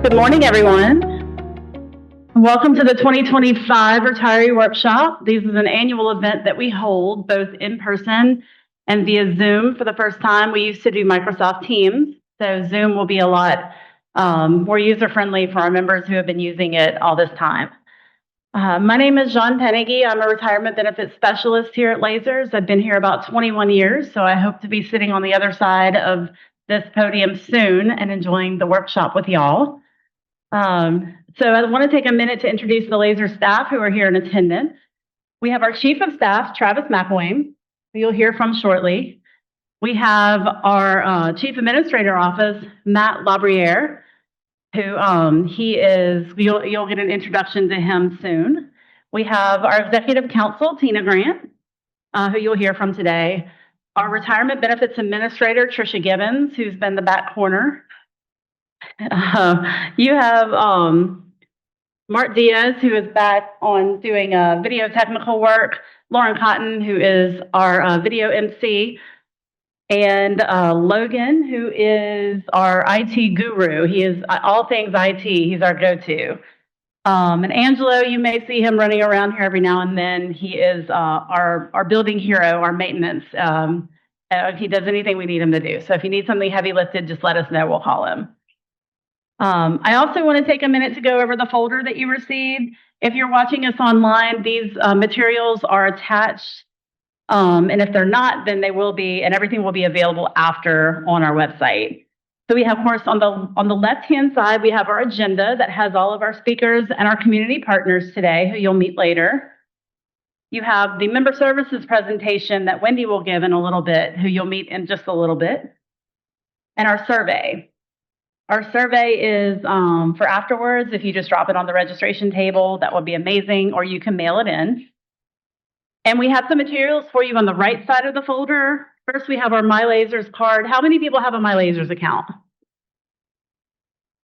Good morning, everyone. Welcome to the 2025 Retiree Workshop. This is an annual event that we hold both in person and via Zoom for the first time. We used to do Microsoft Teams, so Zoom will be a lot more user-friendly for our members who have been using it all this time. My name is Jean Pennegy. I'm a retirement benefits specialist here at Lasers. I've been here about 21 years, so I hope to be sitting on the other side of this podium soon and enjoying the workshop with y'all. So I want to take a minute to introduce the Laser staff who are here in attendance. We have our Chief of Staff, Travis McIlwain, who you'll hear from shortly. We have our Chief Administrator Office, Matt Labriere, who he is, you'll get an introduction to him soon. We have our Executive Counsel, Tina Grant, who you'll hear from today. Our Retirement Benefits Administrator, Tricia Gibbons, who's been the back corner. You have Mark Diaz, who is back on doing video technical work, Lauren Cotton, who is our video MC, and Logan, who is our IT guru. He is all things IT. He's our go-to. And Angelo, you may see him running around here every now and then. He is our building hero, our maintenance. He does anything we need him to do. So if you need something heavy lifted, just let us know. We'll call him. I also want to take a minute to go over the folder that you received. If you're watching us online, these materials are attached. And if they're not, then they will be, and everything will be available after on our website. So we have, of course, on the left-hand side, we have our agenda that has all of our speakers and our community partners today, who you'll meet later. You have the member services presentation that Wendy will give in a little bit, who you'll meet in just a little bit, and our survey. Our survey is for afterwards. If you just drop it on the registration table, that would be amazing, or you can mail it in. And we have some materials for you on the right side of the folder. First, we have our MyLasers card. How many people have a MyLasers account?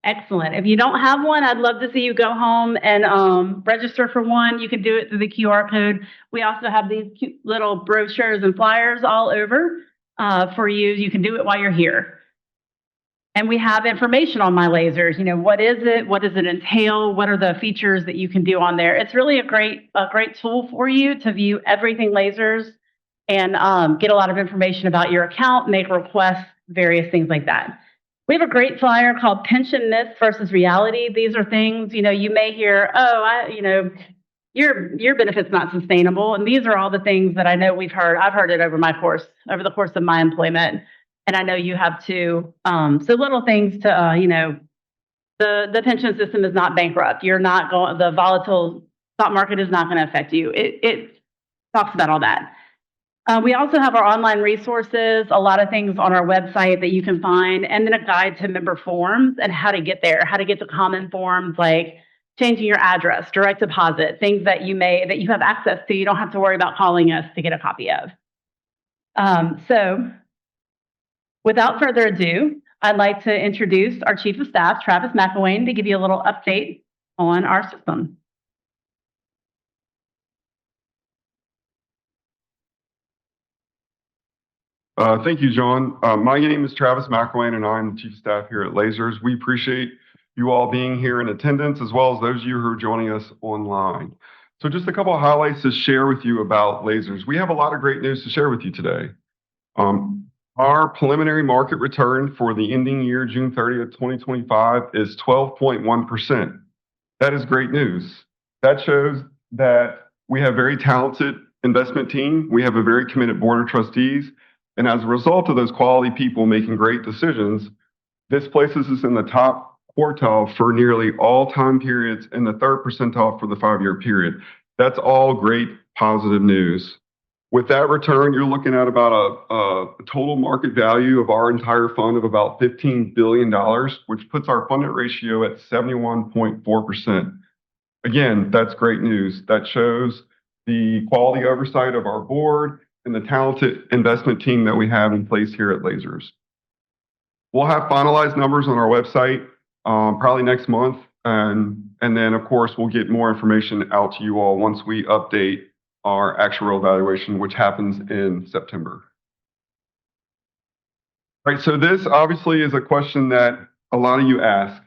Excellent. If you don't have one, I'd love to see you go home and register for one. You can do it through the QR code. We also have these cute little brochures and flyers all over for you. You can do it while you're here. And we have information on MyLasers. You know, what is it? What does it entail? What are the features that you can do on there? It's really a great tool for you to view everything Lasers and get a lot of information about your account, make requests, various things like that. We have a great flyer called Pension Myths versus Reality. These are things, you know, you may hear, your benefit's not sustainable. And these are all the things that I know we've heard. I've heard it over the course of my employment. And I know you have too. So little things to, the pension system is not bankrupt. You're not going, the volatile stock market is not going to affect you. It talks about all that. We also have our online resources, a lot of things on our website that you can find, and then a guide to member forms and how to get there, how to get to common forms like changing your address, direct deposit, things that you have access to. You don't have to worry about calling us to get a copy of. So without further ado, I'd like to introduce our Chief of Staff, Travis McIlwain, to give you a little update on our system. Thank you, John. My name is Travis McIlwain, and I'm the Chief of Staff here at Lasers. We appreciate you all being here in attendance, as well as those of you who are joining us online. So just a couple of highlights to share with you about Lasers. We have a lot of great news to share with you today. Our preliminary market return for the ending year, June 30th, 2025, is 12.1%. That is great news. That shows that we have a very talented investment team. We have a very committed board of trustees. And as a result of those quality people making great decisions, this places us in the top quartile for nearly all time periods and the third percentile for the 5-year period. That's all great positive news. With that return, you're looking at about a total market value of our entire fund of about $15 billion, which puts our funded ratio at 71.4%. Again, that's great news. That shows the quality oversight of our board and the talented investment team that we have in place here at Lasers. We'll have finalized numbers on our website probably next month. And then, of course, we'll get more information out to you all once we update our actual evaluation, which happens in September. All right, so this obviously is a question that a lot of you ask.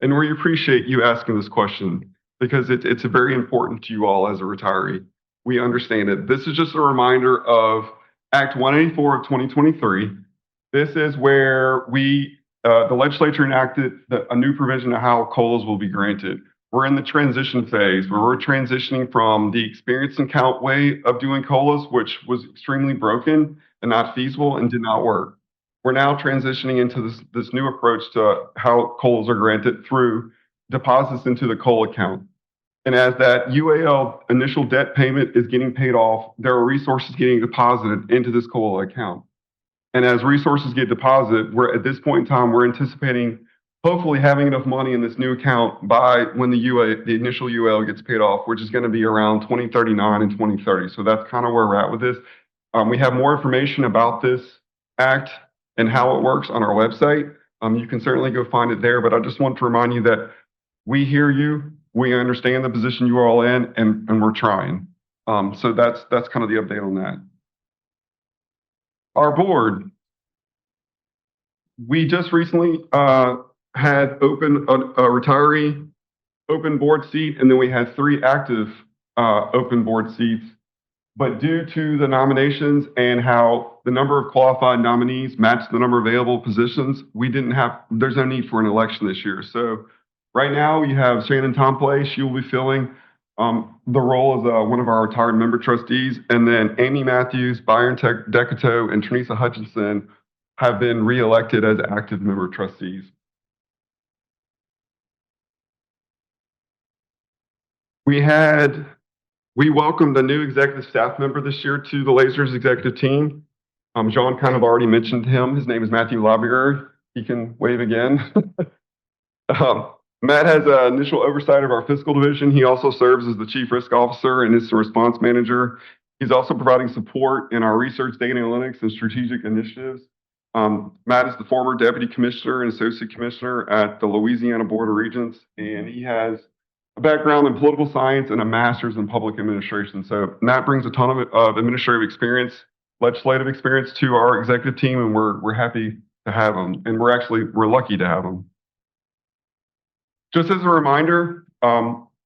And we appreciate you asking this question because it's very important to you all as a retiree. We understand it. This is just a reminder of Act 184 of 2023. This is where the legislature enacted a new provision of how COLAs will be granted. We're in the transition phase where we're transitioning from the experience and count way of doing COLAs, which was extremely broken and not feasible and did not work. We're now transitioning into this new approach to how COLAs are granted through deposits into the COLA account. And as that UAL initial debt payment is getting paid off, there are resources getting deposited into this COLA account. And as resources get deposited, we're at this point in time, we're anticipating hopefully having enough money in this new account by when the initial UAL gets paid off, which is going to be around 2039 and 2030. So that's kind of where we're at with this. We have more information about this act and how it works on our website. You can certainly go find it there, but I just want to remind you that we hear you, we understand the position you are all in, and we're trying. So that's kind of the update on that. Our board, we just recently had open a retiree open board seat, and then we had 3 active open board seats. But due to the nominations and how the number of qualified nominees matched the number of available positions, there's no need for an election this year. So right now you have Shannon Tomplay. She will be filling the role as one of our retired member trustees. And then Amy Matthews, Byron Decato, and Teresa Hutchinson have been reelected as active member trustees. We welcomed a new executive staff member this year to the Lasers executive team. John kind of already mentioned him. His name is Matthew Labiger. He can wave again. Matt has initial oversight of our fiscal division. He also serves as the chief risk officer and is the response manager. He's also providing support in our research, data analytics, and strategic initiatives. Matt is the former deputy commissioner and associate commissioner at the Louisiana Board of Regents, and he has a background in political science and a master's in public administration. So Matt brings a ton of administrative experience, legislative experience to our executive team, and we're happy to have him. And we're lucky to have him. Just as a reminder,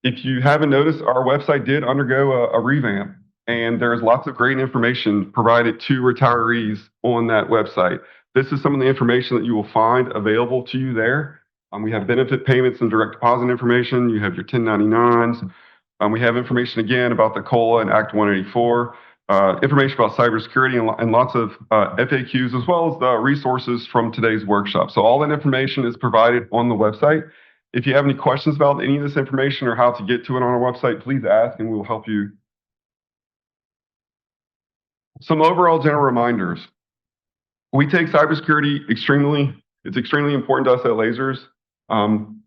if you haven't noticed, our website did undergo a revamp, and there's lots of great information provided to retirees on that website. This is some of the information that you will find available to you there. We have benefit payments and direct deposit information. You have your 1099s. We have information again about the COLA and Act 184, information about cybersecurity and lots of FAQs, as well as the resources from today's workshop. So all that information is provided on the website. If you have any questions about any of this information or how to get to it on our website, please ask and we will help you. Some overall general reminders. We take cybersecurity it's extremely important to us at Lasers.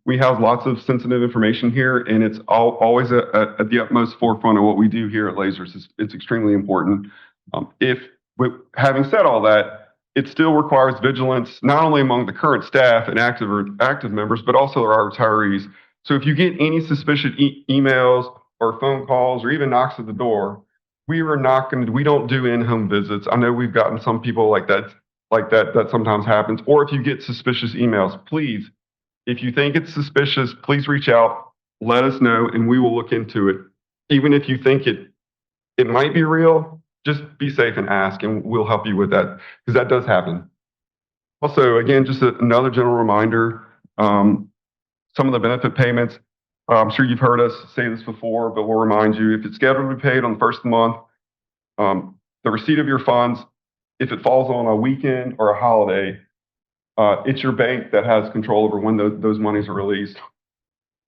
We have lots of sensitive information here, and it's always at the utmost forefront of what we do here at Lasers. It's extremely important. Having said all that, it still requires vigilance, not only among the current staff and active members, but also our retirees. So if you get any suspicious emails or phone calls or even knocks at the door, we don't do in-home visits. I know we've gotten some people like that sometimes happens. Or if you get suspicious emails, please, if you think it's suspicious, please reach out, let us know, and we will look into it. Even if you think it might be real, just be safe and ask, and we'll help you with that, because that does happen. Also, again, just another general reminder, some of the benefit payments, I'm sure you've heard us say this before, but we'll remind you, if it's scheduled to be paid on the first of the month, the receipt of your funds, if it falls on a weekend or a holiday, it's your bank that has control over when those monies are released.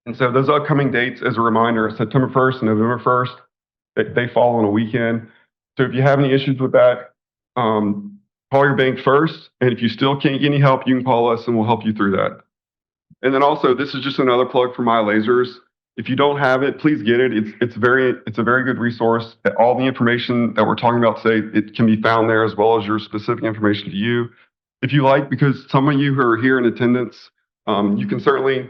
And so those upcoming dates, as a reminder, September 1st and November 1st, they fall on a weekend. So if you have any issues with that, call your bank first. And if you still can't get any help, you can call us and we'll help you through that. And then also, this is just another plug for My Lasers. If you don't have it, please get it. It's a very good resource. All the information that we're talking about today, it can be found there, as well as your specific information to you. If you like, because some of you who are here in attendance, you can certainly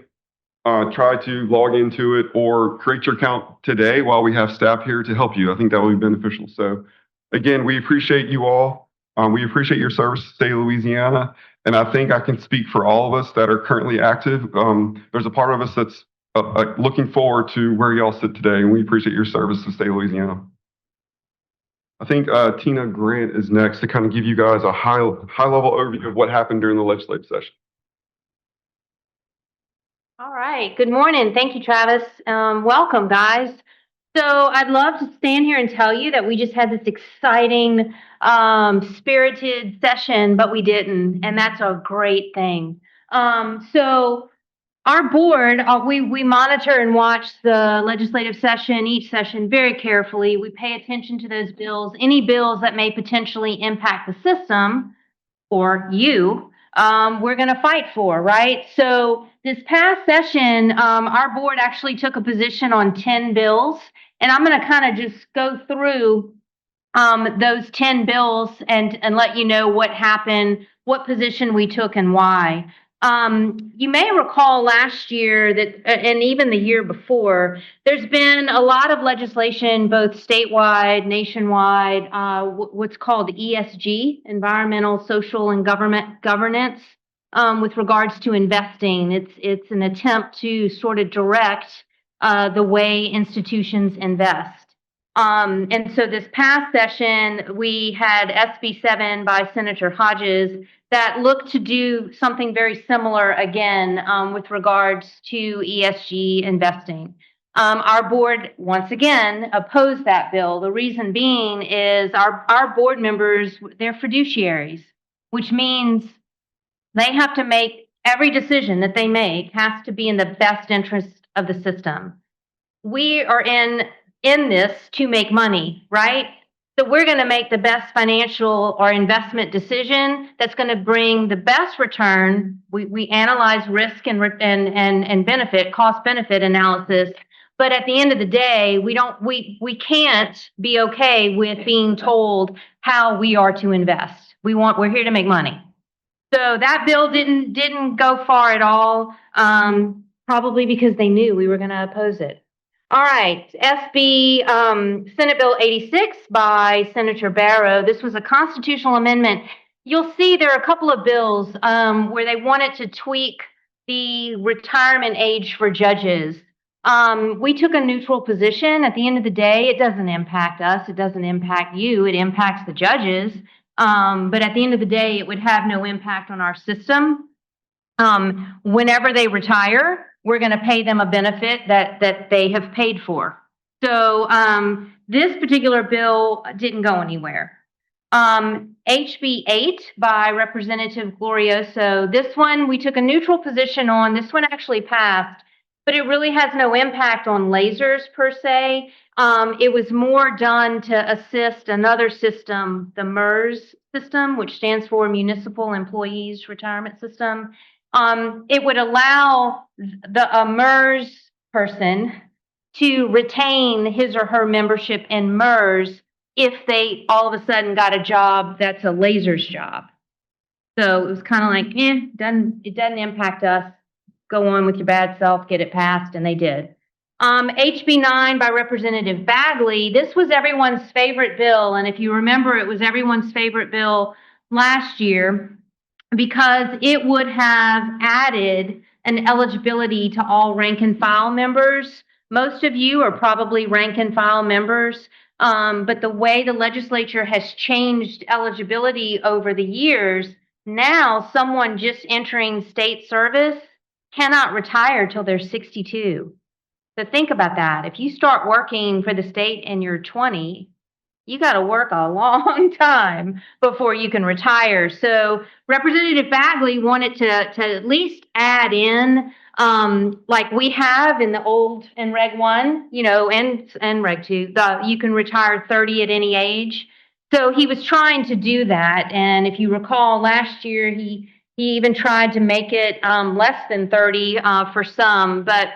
try to log into it or create your account today while we have staff here to help you. I think that will be beneficial. So again, we appreciate you all. We appreciate your service to the state of Louisiana, and I think I can speak for all of us that are currently active. There's a part of us that's looking forward to where y'all sit today, and we appreciate your service to the state of Louisiana. I think Tina Grant is next to kind of give you guys a high-level overview of what happened during the legislative session. All right. Good morning. Thank you, Travis. Welcome, guys. So I'd love to stand here and tell you that we just had this exciting, spirited session, but we didn't, and that's a great thing. So our board, we monitor and watch the legislative session, each session very carefully. We pay attention to those bills, any bills that may potentially impact the system or you, we're going to fight for, right? So this past session, our board actually took a position on 10 bills, and I'm going to kind of just go through those 10 bills and let you know what happened, what position we took, and why. You may recall last year that, and even the year before, there's been a lot of legislation, both statewide, nationwide, what's called ESG, environmental, social, and governance, with regards to investing. It's an attempt to sort of direct the way institutions invest. And so this past session, we had SB 7 by Senator Hodges that looked to do something very similar again with regards to ESG investing. Our board, once again, opposed that bill. The reason being is our board members, they're fiduciaries, which means they have to make every decision that they make has to be in the best interest of the system. We are in this to make money, right? So we're going to make the best financial or investment decision that's going to bring the best return. We analyze risk and benefit, cost benefit analysis. But at the end of the day, we can't be okay with being told how we are to invest. We're here to make money. So that bill didn't go far at all, probably because they knew we were going to oppose it. All right, SB Senate Bill 86 by Senator Barrow. This was a constitutional amendment. You'll see there are a couple of bills where they wanted to tweak the retirement age for judges. We took a neutral position. At the end of the day, it doesn't impact us. It doesn't impact you. It impacts the judges. But at the end of the day, it would have no impact on our system. Whenever they retire, we're going to pay them a benefit that they have paid for. So this particular bill didn't go anywhere. HB 8 by Representative Glorioso. This one we took a neutral position on. This one actually passed, but it really has no impact on lasers per se. It was more done to assist another system, the MERS system, which stands for Municipal Employees Retirement System. It would allow a MERS person to retain his or her membership in MERS if they all of a sudden got a job that's a lasers job. So it was kind of like, it doesn't impact us. Go on with your bad self, get it passed, and they did. HB 9 by Representative Bagley. This was everyone's favorite bill, and if you remember, it was everyone's favorite bill last year because it would have added an eligibility to all rank and file members. Most of you are probably rank and file members, but the way the legislature has changed eligibility over the years, now someone just entering state service cannot retire till they're 62. So think about that. If you start working for the state and you're 20, you got to work a long time before you can retire. So Representative Bagley wanted to at least add in, like we have in the old in Reg 1, and Reg 2, you can retire 30 at any age. So he was trying to do that. And if you recall, last year he even tried to make it less than 30 for some, but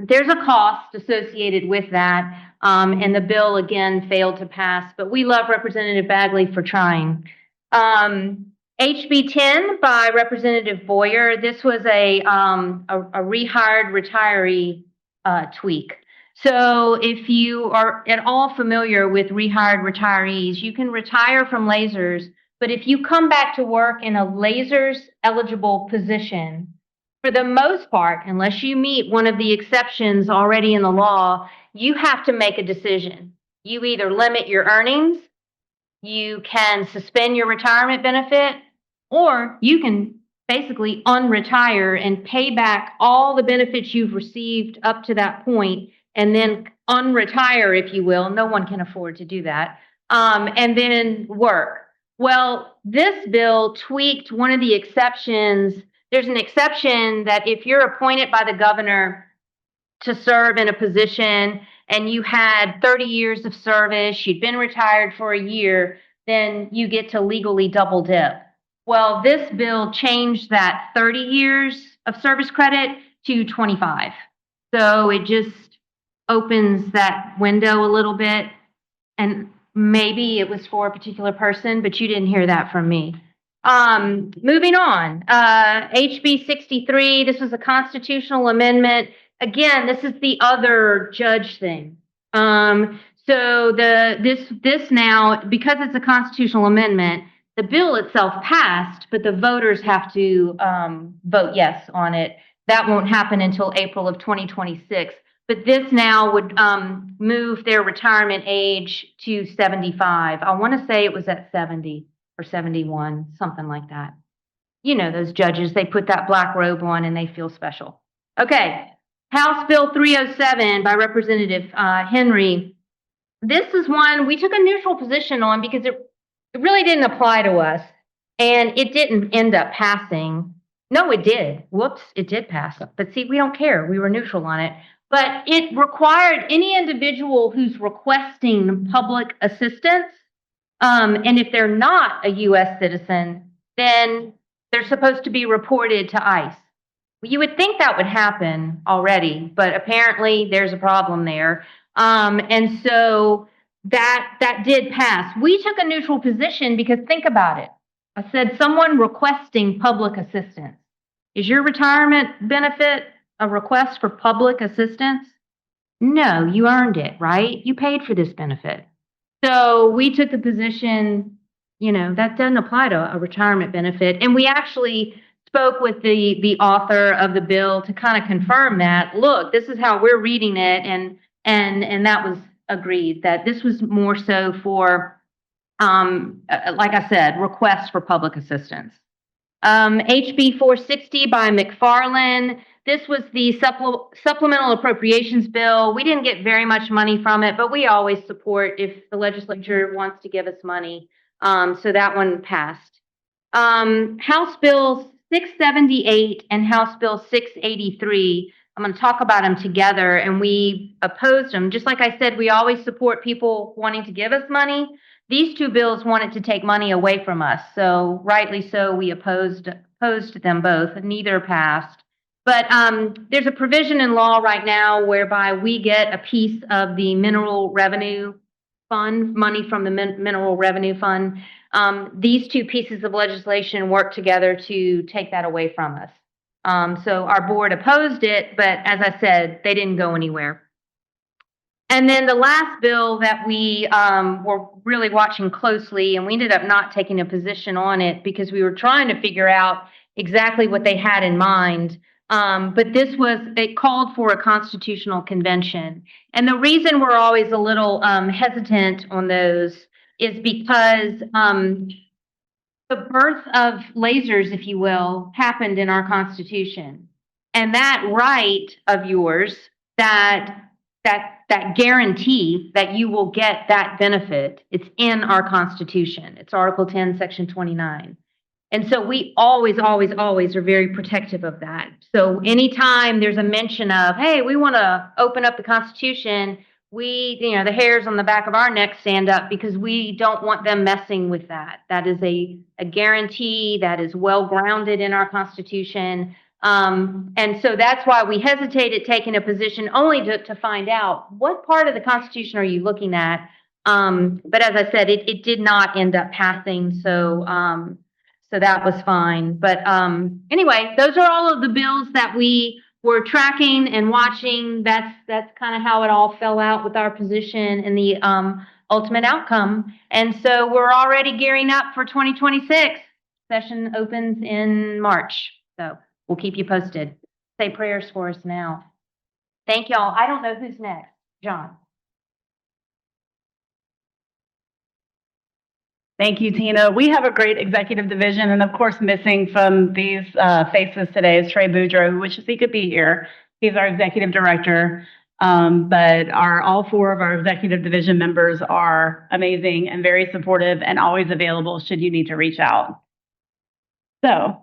there's a cost associated with that. And the bill, again, failed to pass. But we love Representative Bagley for trying. HB 10 by Representative Boyer. This was a rehired retiree tweak. So if you are at all familiar with rehired retirees, you can retire from lasers But if you come back to work in a lasers eligible position, for the most part, unless you meet one of the exceptions already in the law, you have to make a decision. You either limit your earnings, you can suspend your retirement benefit, or you can basically unretire and pay back all the benefits you've received up to that point, and then unretire, if you will. No one can afford to do that. And then work. Well, this bill tweaked one of the exceptions. There's an exception that if you're appointed by the governor to serve in a position and you had 30 years of service, you'd been retired for a year, then you get to legally double dip. Well, this bill changed that 30 years of service credit to 25. So it just opens that window a little bit. And maybe it was for a particular person, but you didn't hear that from me. Moving on, HB 63, this was a constitutional amendment. Again, this is the other judge thing. So this now, because it's a constitutional amendment, the bill itself passed, but the voters have to vote yes on it. That won't happen until April of 2026. But this now would move their retirement age to 75. I want to say it was at 70 or 71, something like that. You know, those judges, they put that black robe on and they feel special. Okay, House Bill 307 by Representative Henry. This is one we took a neutral position on because it really didn't apply to us, and it didn't end up passing. No, it did. Whoops, it did pass. But see, we don't care. We were neutral on it. But it required any individual who's requesting public assistance, and if they're not a U.S. citizen, then they're supposed to be reported to ICE. You would think that would happen already, but apparently there's a problem there. And so that did pass. We took a neutral position because think about it. I said someone requesting public assistance. Is your retirement benefit a request for public assistance? No, you earned it, right? You paid for this benefit. So we took the position, you know, that doesn't apply to a retirement benefit. And we actually spoke with the author of the bill to kind of confirm that. Look, this is how we're reading it, and that was agreed that this was more so for, like I said, requests for public assistance. HB 460 by McFarland. This was the supplemental appropriations bill. We didn't get very much money from it, but we always support if the legislature wants to give us money. So that one passed. House Bill 678 and House Bill 683. I'm going to talk about them together, and we opposed them. Just like I said, we always support people wanting to give us money. These two bills wanted to take money away from us. So rightly so, we opposed them both. Neither passed. But there's a provision in law right now whereby we get a piece of the mineral revenue fund, money from the mineral revenue fund. These two pieces of legislation work together to take that away from us. So our board opposed it, but as I said, they didn't go anywhere. And then the last bill that we were really watching closely, and we ended up not taking a position on it because we were trying to figure out exactly what they had in mind. But it called for a constitutional convention. And the reason we're always a little hesitant on those is because the birth of lasers, if you will, happened in our Constitution. And that right of yours, that guarantee that you will get that benefit, it's in our Constitution. It's Article 10, Section 29. And so we always are very protective of that. So anytime there's a mention of, hey, we want to open up the Constitution, the hairs on the back of our neck stand up because we don't want them messing with that. That is a guarantee that is well grounded in our Constitution. And so that's why we hesitated taking a position only to find out what part of the Constitution are you looking at. But as I said, it did not end up passing. So that was fine. But anyway, those are all of the bills that we were tracking and watching. That's kind of how it all fell out with our position. And the ultimate outcome. And so we're already gearing up for 2026. Session opens in March. So we'll keep you posted. Say prayers for us now. Thank y'all. I don't know who's next. John. Thank you, Tina. We have a great executive division, and of course, missing from these faces today is Trey Boudreau, who wishes he could be here. He's our executive director, but all four of our executive division members are amazing and very supportive and always available should you need to reach out. So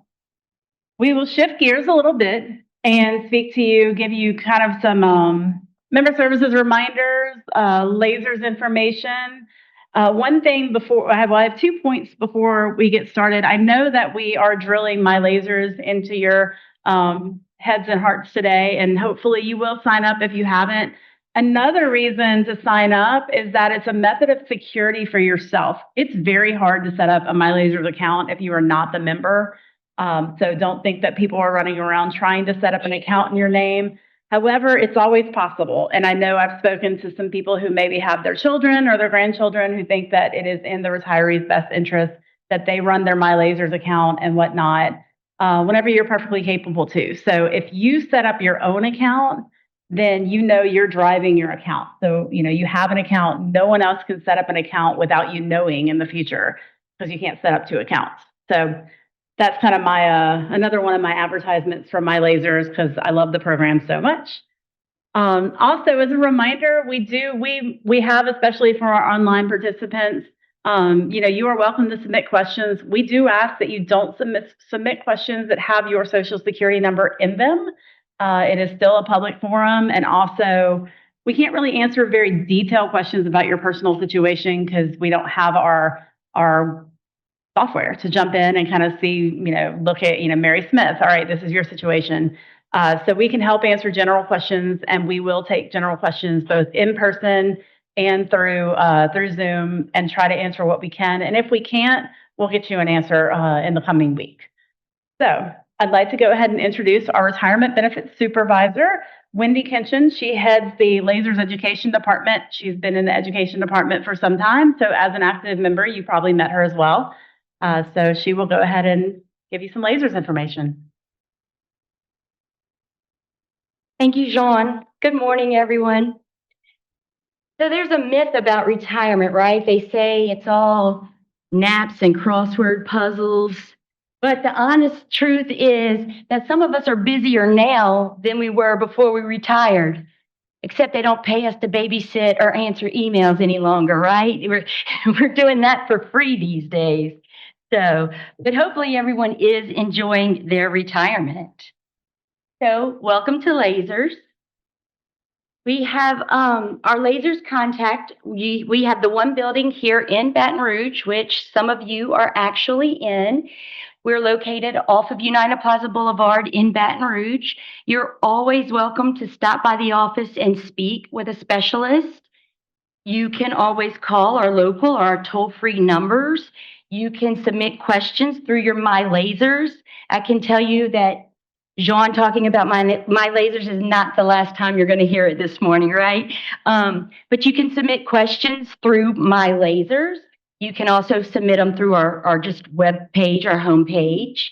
we will shift gears a little bit and speak to you, give you kind of some member services reminders, lasers information. One thing before, I have 2 points before we get started. I know that we are drilling my lasers into your heads and hearts today, and hopefully you will sign up if you haven't. Another reason to sign up is that it's a method of security for yourself. It's very hard to set up a My Lasers account if you are not the member. So don't think that people are running around trying to set up an account in your name. However, it's always possible. And I know I've spoken to some people who maybe have their children or their grandchildren who think that it is in the retiree's best interest that they run their My Lasers account and whatnot, whenever you're perfectly capable to. So if you set up your own account, then you know you're driving your account. So, you have an account. No one else can set up an account without you knowing in the future because you can't set up 2 accounts. So that's kind of my another one of my advertisements for My Lasers because I love the program so much. Also, as a reminder, we have, especially for our online participants, you are welcome to submit questions. We do ask that you don't submit questions that have your Social Security number in them. It is still a public forum, and also we can't really answer very detailed questions about your personal situation because we don't have our software to jump in and kind of see, look at, Mary Smith. All right, this is your situation. So we can help answer general questions, and we will take general questions both in person and through Zoom and try to answer what we can. And if we can't, we'll get you an answer in the coming week. So I'd like to go ahead and introduce our retirement benefits supervisor, Wendy Kinchin. She heads the Lasers Education Department. She's been in the education department for some time. So as an active member, you probably met her as well. So she will go ahead and give you some lasers information. Thank you, Jean. Good morning, everyone. So there's a myth about retirement, right? They say it's all naps and crossword puzzles. But the honest truth is that some of us are busier now than we were before we retired. Except they don't pay us to babysit or answer emails any longer, right? We're doing that for free these days. So, but hopefully everyone is enjoying their retirement. So welcome to Lasers. We have our Lasers contact. We have the one building here in Baton Rouge, which some of you are actually in. We're located off of United Plaza Boulevard in Baton Rouge. You're always welcome to stop by the office and speak with a specialist. You can always call our local or our toll-free numbers. You can submit questions through your My Lasers. I can tell you that Jean talking about my lasers is not the last time you're going to hear it this morning, right? But you can submit questions through My Lasers. You can also submit them through our just web page, our homepage.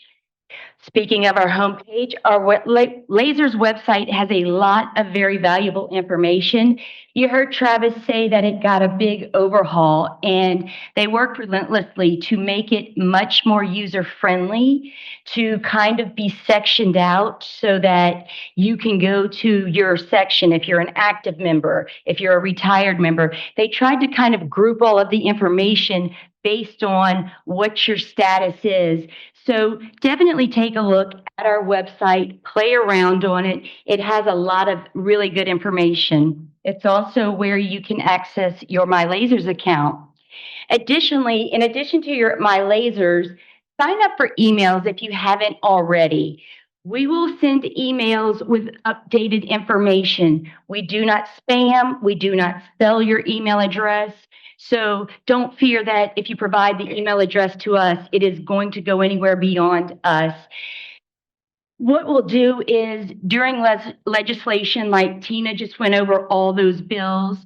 Speaking of our homepage, our Lasers website has a lot of very valuable information. You heard Travis say that it got a big overhaul, and they worked relentlessly to make it much more user-friendly, to kind of be sectioned out so that you can go to your section if you're an active member, if you're a retired member. They tried to kind of group all of the information based on what your status is. So definitely take a look at our website, play around on it. It has a lot of really good information. It's also where you can access your My Lasers account. Additionally, in addition to your My Lasers, sign up for emails if you haven't already. We will send emails with updated information. We do not spam. We do not sell your email address. So don't fear that if you provide the email address to us, it is going to go anywhere beyond us. What we'll do is during legislation, like Tina just went over all those bills,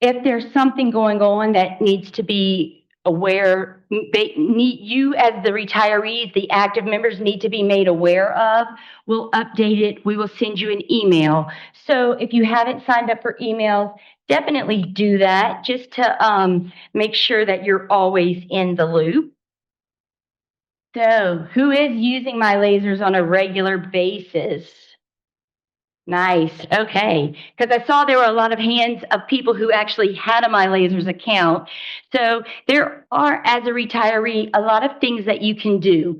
if there's something going on that needs to be aware, you as the retirees, the active members need to be made aware of, we'll update it. We will send you an email. So if you haven't signed up for emails, definitely do that just to make sure that you're always in the loop. So who is using my lasers on a regular basis? Nice. Okay. Because I saw there were a lot of hands of people who actually had a My Lasers account. So there are, as a retiree, a lot of things that you can do.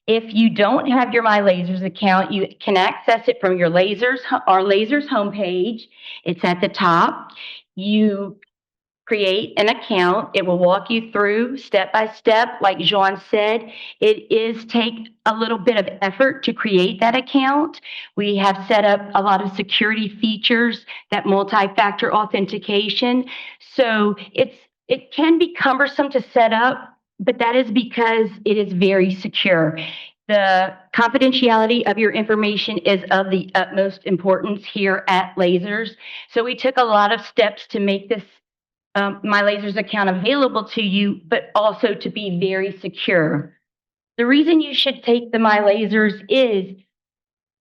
If you don't have your My Lasers account, you can access it from our Lasers homepage. It's at the top. You create an account. It will walk you through step by step. Like Jean said, it is take a little bit of effort to create that account. We have set up a lot of security features, that multi-factor authentication. So it can be cumbersome to set up, but that is because it is very secure. The confidentiality of your information is of the utmost importance here at Lasers. So we took a lot of steps to make this My Lasers account available to you, but also to be very secure. The reason you should take the My Lasers is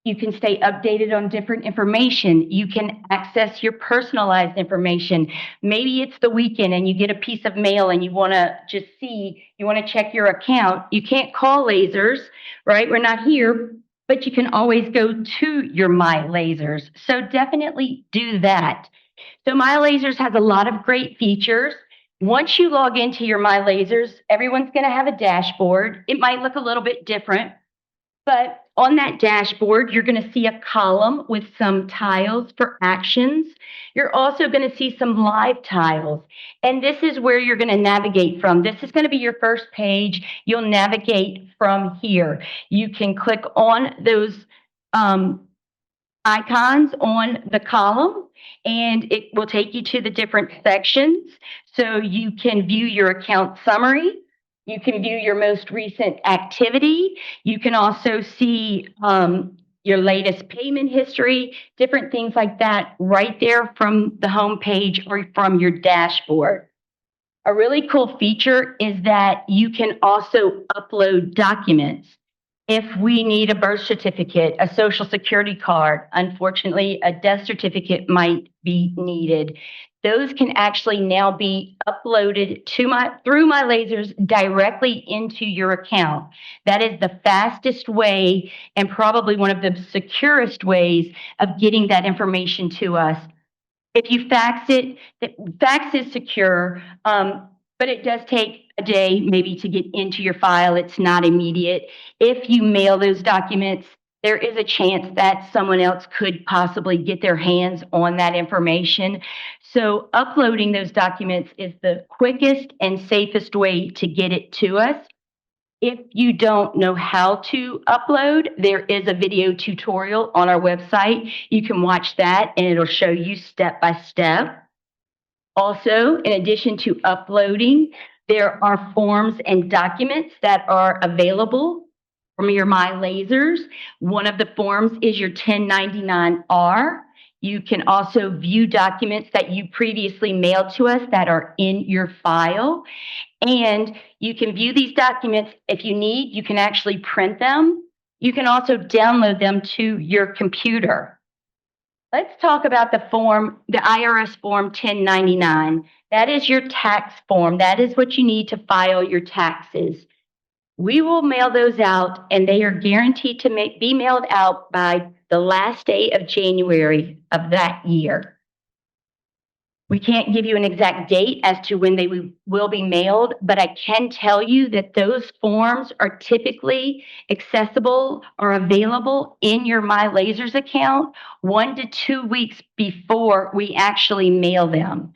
you can stay updated on different information. You can access your personalized information. Maybe it's the weekend and you get a piece of mail and you want to you want to check your account. You can't call Lasers, right? We're not here, but you can always go to your My Lasers. So definitely do that. So My Lasers has a lot of great features. Once you log into your My Lasers, everyone's going to have a dashboard. It might look a little bit different, but on that dashboard, you're going to see a column with some tiles for actions. You're also going to see some live tiles. And this is where you're going to navigate from. This is going to be your first page. You'll navigate from here. You can click on those icons on the column, and it will take you to the different sections. So you can view your account summary. You can view your most recent activity. You can also see your latest payment history, different things like that right there from the home page or from your dashboard. A really cool feature is that you can also upload documents. If we need a birth certificate, a social security card, unfortunately, a death certificate might be needed. Those can actually now be uploaded through My Lasers directly into your account. That is the fastest way and probably one of the securest ways of getting that information to us. If you fax it, fax is secure, but it does take a day maybe to get into your file. It's not immediate. If you mail those documents, there is a chance that someone else could possibly get their hands on that information. So uploading those documents is the quickest and safest way to get it to us. If you don't know how to upload, there is a video tutorial on our website. You can watch that and it'll show you step by step. Also, in addition to uploading, there are forms and documents that are available from your My Lasers. One of the forms is your 1099-R. You can also view documents that you previously mailed to us that are in your file. And you can view these documents if you need. You can actually print them. You can also download them to your computer. Let's talk about the form, the IRS Form 1099. That is your tax form. That is what you need to file your taxes. We will mail those out, and they are guaranteed to be mailed out by the last day of January of that year. We can't give you an exact date as to when they will be mailed, but I can tell you that those forms are typically accessible or available in your My Lasers account 1 to 2 weeks before we actually mail them.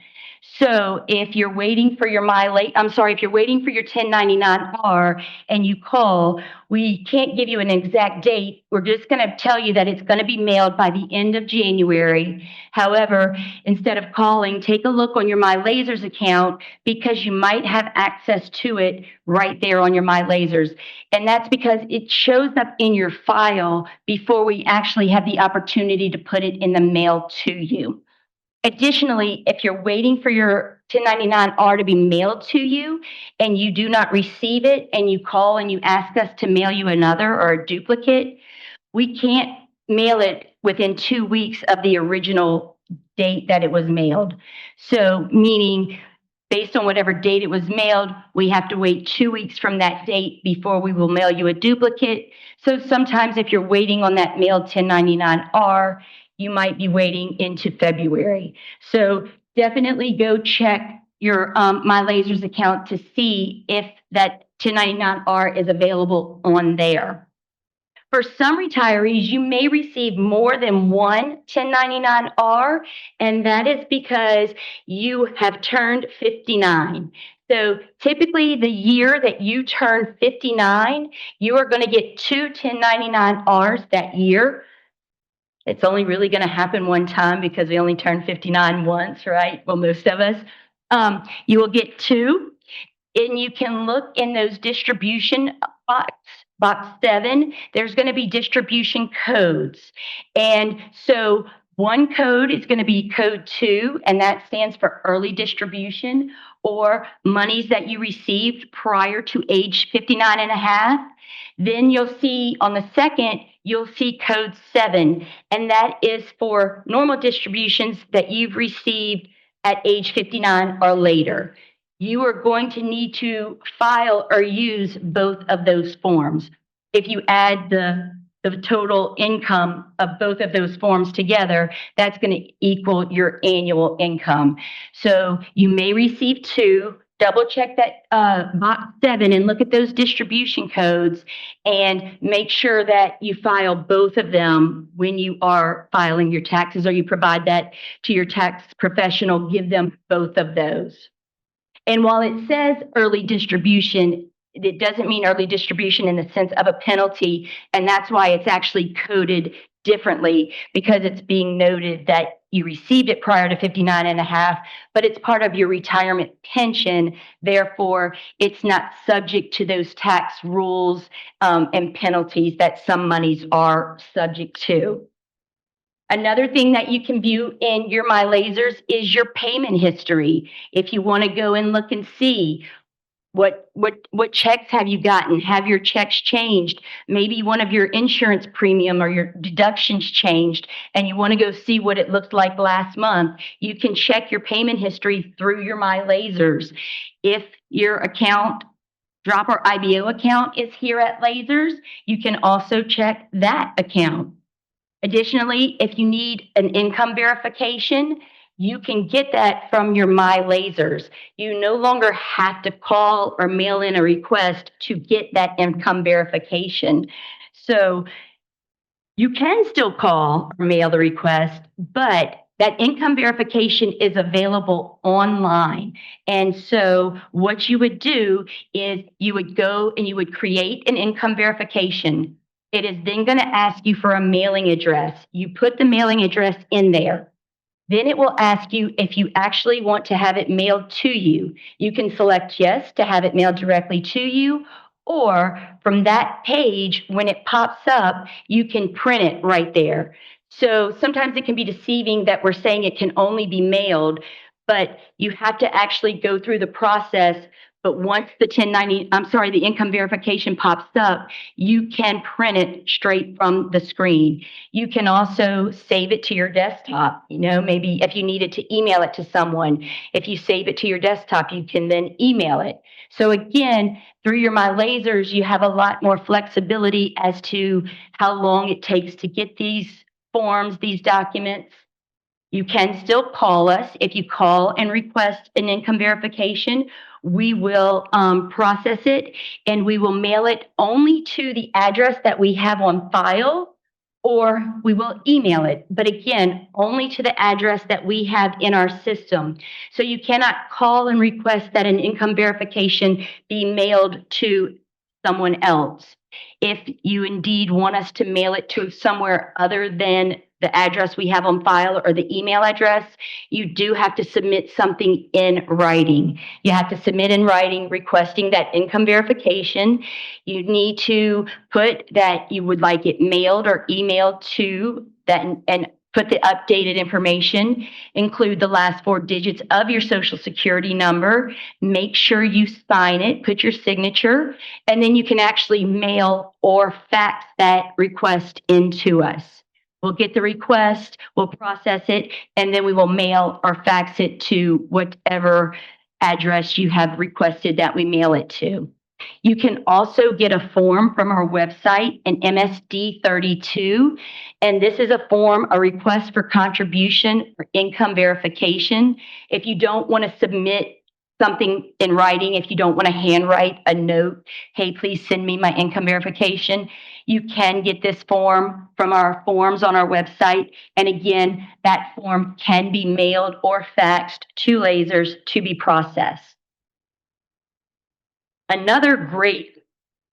So if you're waiting for your if you're waiting for your 1099-R and you call, we can't give you an exact date. We're just going to tell you that it's going to be mailed by the end of January. However, instead of calling, take a look on your My Lasers account because you might have access to it right there on your My Lasers. And that's because it shows up in your file before we actually have the opportunity to put it in the mail to you. Additionally, if you're waiting for your 1099-R to be mailed to you and you do not receive it and you call and you ask us to mail you another or a duplicate, we can't mail it within 2 weeks of the original date that it was mailed. So meaning based on whatever date it was mailed, we have to wait 2 weeks from that date before we will mail you a duplicate. So sometimes if you're waiting on that mailed 1099-R, you might be waiting into February. So definitely go check your My Lasers account to see if that 1099-R is available on there. For some retirees, you may receive more than one 1099-R, and that is because you have turned 59. So typically the year that you turn 59, you are going to get two 1099-Rs that year. It's only really going to happen one time because we only turn 59 once, right? Well, most of us. You will get two, and you can look in those distribution box 7, there's going to be distribution codes. And so one code is going to be code 2, and that stands for early distribution or monies that you received prior to age 59 and a half. Then you'll see on the second, you'll see code 7, and that is for normal distributions that you've received at age 59 or later. You are going to need to file or use both of those forms. If you add the total income of both of those forms together, that's going to equal your annual income. So you may receive two. Double check that box 7 and look at those distribution codes and make sure that you file both of them when you are filing your taxes, or you provide that to your tax professional. Give them both of those. And while it says early distribution, it doesn't mean early distribution in the sense of a penalty. And that's why it's actually coded differently, because it's being noted that you received it prior to 59 and a half, but it's part of your retirement pension. Therefore, it's not subject to those tax rules and penalties that some monies are subject to. Another thing that you can view in your My Lasers is your payment history. If you want to go and look and see what checks have you gotten? Have your checks changed? Maybe one of your insurance premium or your deductions changed, and you want to go see what it looked like last month. You can check your payment history through your My Lasers. If your account, drop or IBO account, is here at Lasers, you can also check that account. Additionally, if you need an income verification, you can get that from your My Lasers. You no longer have to call or mail in a request to get that income verification. So you can still call or mail the request, but that income verification is available online. And so what you would do is you would go and you would create an income verification. It is then going to ask you for a mailing address. You put the mailing address in there. Then it will ask you if you actually want to have it mailed to you. You can select yes to have it mailed directly to you, or from that page, when it pops up, you can print it right there. So sometimes it can be deceiving that we're saying it can only be mailed, but you have to actually go through the process. But once the the income verification pops up, you can print it straight from the screen. You can also save it to your desktop. You know, maybe if you needed to email it to someone, if you save it to your desktop, you can then email it. So again, through your My Lasers, you have a lot more flexibility as to how long it takes to get these forms, these documents. You can still call us. If you call and request an income verification, we will process it, and we will mail it only to the address that we have on file, or we will email it. But again, only to the address that we have in our system. So you cannot call and request that an income verification be mailed to someone else. If you indeed want us to mail it to somewhere other than the address we have on file or the email address, you do have to submit something in writing. You have to submit in writing requesting that income verification. You need to put that you would like it mailed or emailed to that, and put the updated information, include the last 4 digits of your social security number, make sure you sign it, put your signature, and then you can actually mail or fax that request into us. We'll get the request, we'll process it, and then we will mail or fax it to whatever address you have requested that we mail it to. You can also get a form from our website, an MSD 32, and this is a form, a request for contribution or income verification. If you don't want to submit something in writing, if you don't want to handwrite a note, hey, please send me my income verification, you can get this form from our forms on our website. And again, that form can be mailed or faxed to Lasers to be processed. Another great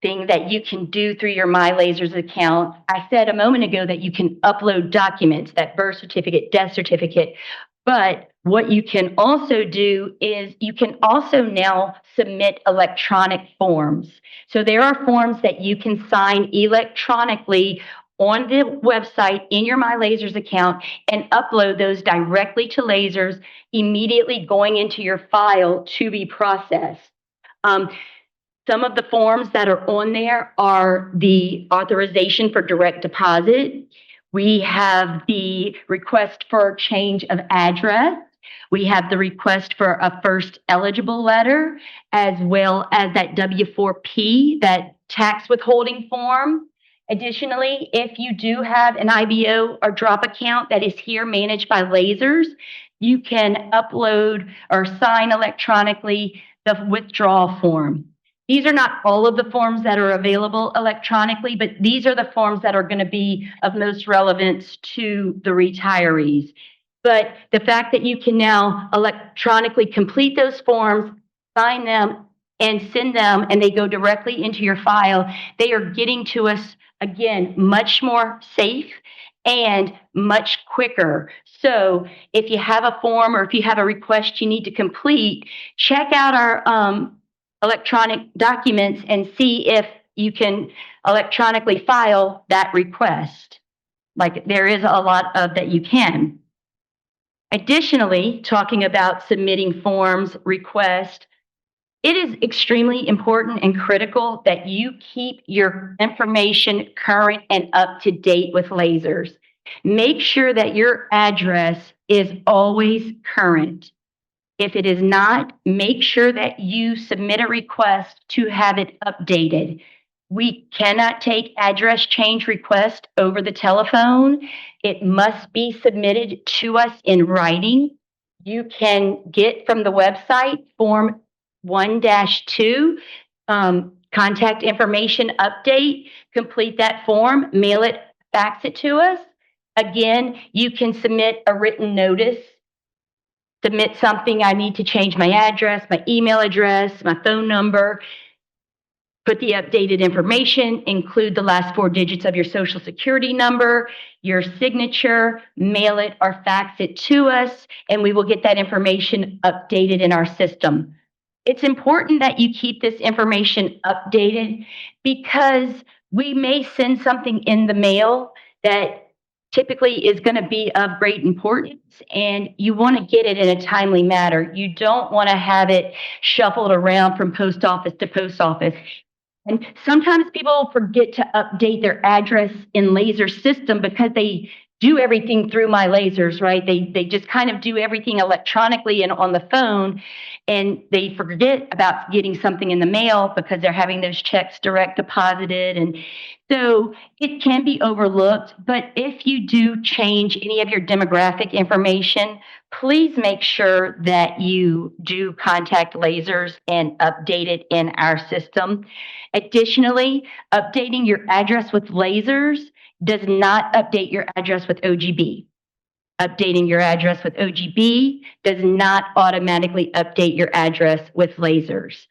thing that you can do through your My Lasers account, I said a moment ago that you can upload documents, that birth certificate, death certificate, but what you can also do is you can also now submit electronic forms. So there are forms that you can sign electronically on the website in your My Lasers account and upload those directly to Lasers, immediately going into your file to be processed. Some of the forms that are on there are the authorization for direct deposit. We have the request for change of address. We have the request for a first eligible letter, as well as that W-4P, that tax withholding form. Additionally, if you do have an IBO or drop account that is here managed by Lasers, you can upload or sign electronically the withdrawal form. These are not all of the forms that are available electronically, but these are the forms that are going to be of most relevance to the retirees. But the fact that you can now electronically complete those forms, sign them, and send them, and they go directly into your file, they are getting to us, again, much more safe and much quicker. So if you have a form or if you have a request you need to complete, check out our electronic documents and see if you can electronically file that request. Like, there is a lot of that you can. Additionally, talking about submitting forms, requests, it is extremely important and critical that you keep your information current and up to date with Lasers. Make sure that your address is always current. If it is not, make sure that you submit a request to have it updated. We cannot take address change requests over the telephone. It must be submitted to us in writing. You can get from the website Form 1-2, contact information update, complete that form, mail it, fax it to us. Again, you can submit a written notice. Submit something, I need to change my address, my email address, my phone number, put the updated information, include the last 4 digits of your social security number, your signature, mail it or fax it to us, and we will get that information updated in our system. It's important that you keep this information updated because we may send something in the mail that typically is going to be of great importance, and you want to get it in a timely manner. You don't want to have it shuffled around from post office to post office. And sometimes people forget to update their address in Laser system because they do everything through My Lasers, right? They just kind of do everything electronically and on the phone, and they forget about getting something in the mail because they're having those checks direct deposited. And so it can be overlooked, but if you do change any of your demographic information, please make sure that you do contact Lasers and update it in our system. Additionally, updating your address with Lasers does not update your address with OGB. Updating your address with OGB does not automatically update your address with Lasers.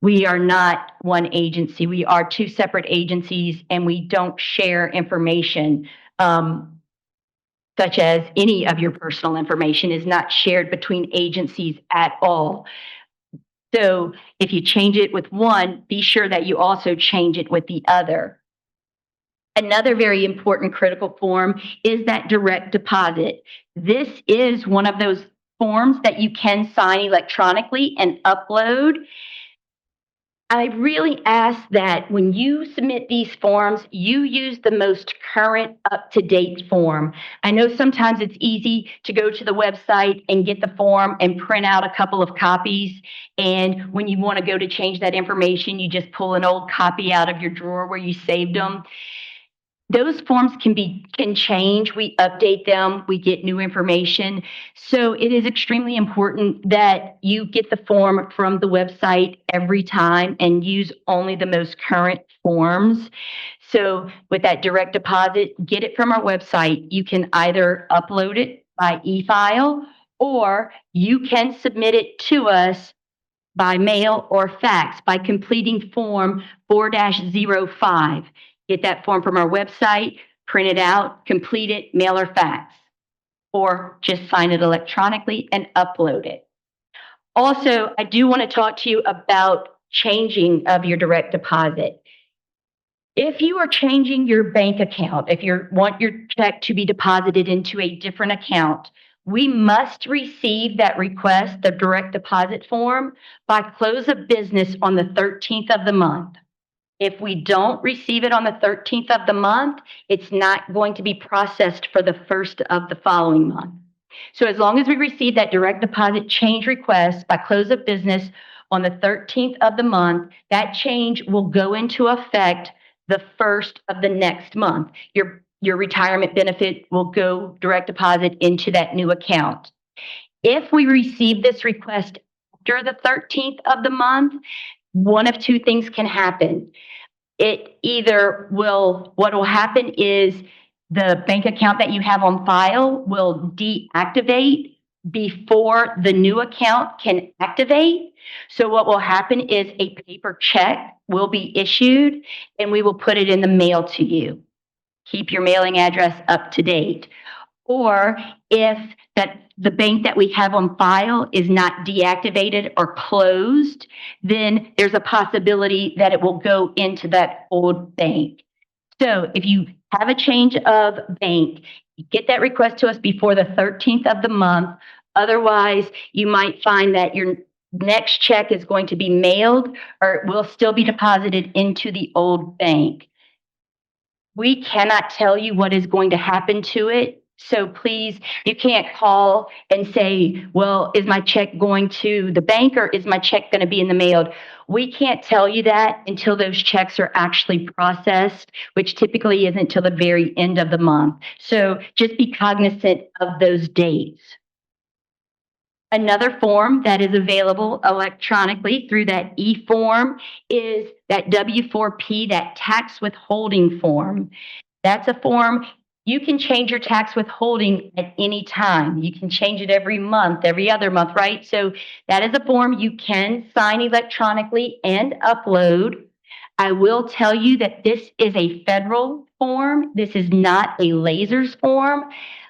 We are not one agency. We are 2 separate agencies, and we don't share information, such as any of your personal information is not shared between agencies at all. So if you change it with one, be sure that you also change it with the other. Another very important critical form is that direct deposit. This is one of those forms that you can sign electronically and upload. I really ask that when you submit these forms, you use the most current, up-to-date form. I know sometimes it's easy to go to the website and get the form and print out a couple of copies. And when you want to go to change that information, you just pull an old copy out of your drawer where you saved them. Those forms can change. We update them. We get new information. So it is extremely important that you get the form from the website every time and use only the most current forms. So with that direct deposit, get it from our website. You can either upload it by e-file or you can submit it to us by mail or fax by completing form 4-05. Get that form from our website, print it out, complete it, mail or fax, or just sign it electronically and upload it. Also, I do want to talk to you about changing of your direct deposit. If you are changing your bank account, if you want your check to be deposited into a different account, we must receive that request, the direct deposit form, by close of business on the 13th of the month. If we don't receive it on the 13th of the month, it's not going to be processed for the first of the following month. So as long as we receive that direct deposit change request by close of business on the 13th of the month, that change will go into effect the first of the next month. Your retirement benefit will go direct deposit into that new account. If we receive this request after the 13th of the month, one of two things can happen. What will happen is the bank account that you have on file will deactivate before the new account can activate. So what will happen is a paper check will be issued and we will put it in the mail to you. Keep your mailing address up to date. Or if the bank that we have on file is not deactivated or closed, then there's a possibility that it will go into that old bank. So if you have a change of bank, get that request to us before the 13th of the month. Otherwise, you might find that your next check is going to be mailed or it will still be deposited into the old bank. We cannot tell you what is going to happen to it. So please, you can't call and say, well, is my check going to the bank or is my check going to be in the mail? We can't tell you that until those checks are actually processed, which typically isn't until the very end of the month. So just be cognizant of those dates. Another form that is available electronically through that e-form is that W-4P, that tax withholding form. That's a form. You can change your tax withholding at any time. You can change it every month, every other month, right? So that is a form you can sign electronically and upload. I will tell you that this is a federal form. This is not a lasers form.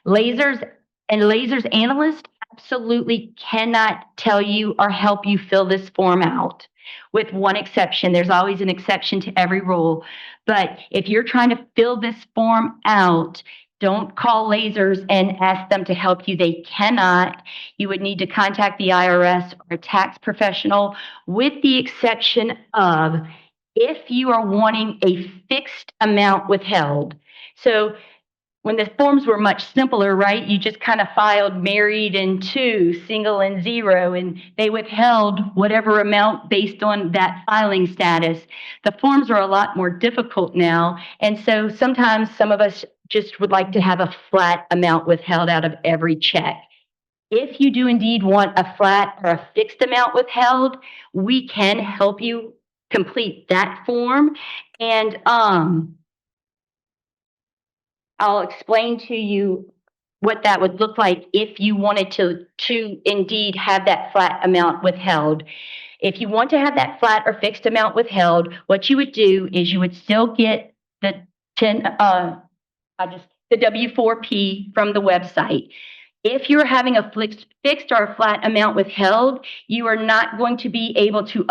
Lasers analysts absolutely cannot tell you or help you fill this form out, with one exception. There's always an exception to every rule. But if you're trying to fill this form out, don't call Lasers and ask them to help you. They cannot. You would need to contact the IRS or a tax professional, with the exception of if you are wanting a fixed amount withheld. So when the forms were much simpler, right, you just kind of filed married and two, single and zero, and they withheld whatever amount based on that filing status. The forms are a lot more difficult now, and so sometimes some of us just would like to have a flat amount withheld out of every check. If you do indeed want a flat or a fixed amount withheld, we can help you complete that form, and I'll explain to you what that would look like if you wanted to indeed have that flat amount withheld. If you want to have that flat or fixed amount withheld, what you would do is you would still get the W-4P from the website. If you're having a fixed or a flat amount withheld, you are not going to be able to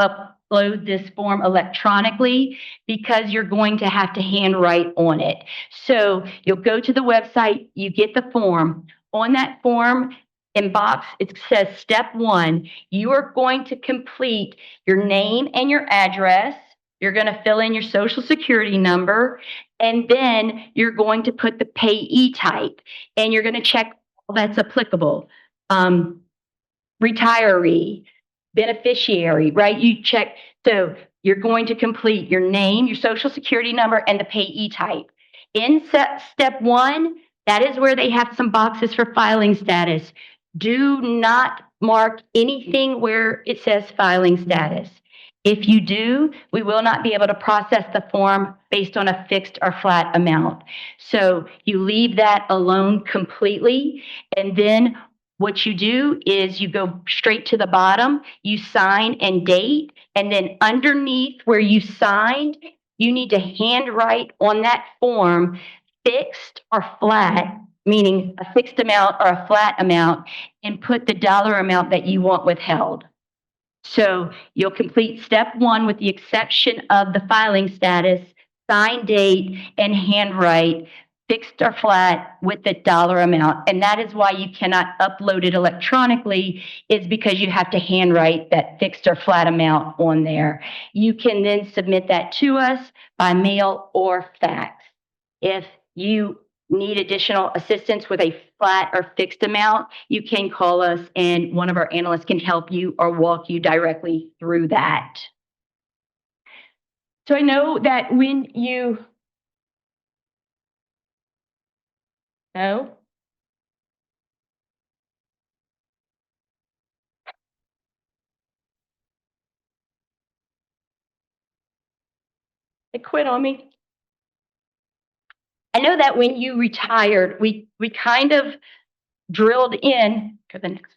upload this form electronically because you're going to have to handwrite on it. So you'll go to the website, you get the form. On that form, in box, it says step 1. You are going to complete your name and your address. You're going to fill in your social security number, and then you're going to put the payee type, and you're going to check all that's applicable. Retiree, beneficiary, right? You check. So you're going to complete your name, your social security number, and the payee type. In step 1, that is where they have some boxes for filing status. Do not mark anything where it says filing status. If you do, we will not be able to process the form based on a fixed or flat amount. So you leave that alone completely. And then what you do is you go straight to the bottom, you sign and date, and then underneath where you signed, you need to handwrite on that form fixed or flat, meaning a fixed amount or a flat amount, and put the dollar amount that you want withheld. So you'll complete step 1 with the exception of the filing status, sign date, and handwrite fixed or flat with the dollar amount. And that is why you cannot upload it electronically, is because you have to handwrite that fixed or flat amount on there. You can then submit that to us by mail or fax. If you need additional assistance with a flat or fixed amount, you can call us and one of our analysts can help you or walk you directly through that. So I know that when you No? It quit on me. I know that when you retired, we kind of drilled in. Go to the next.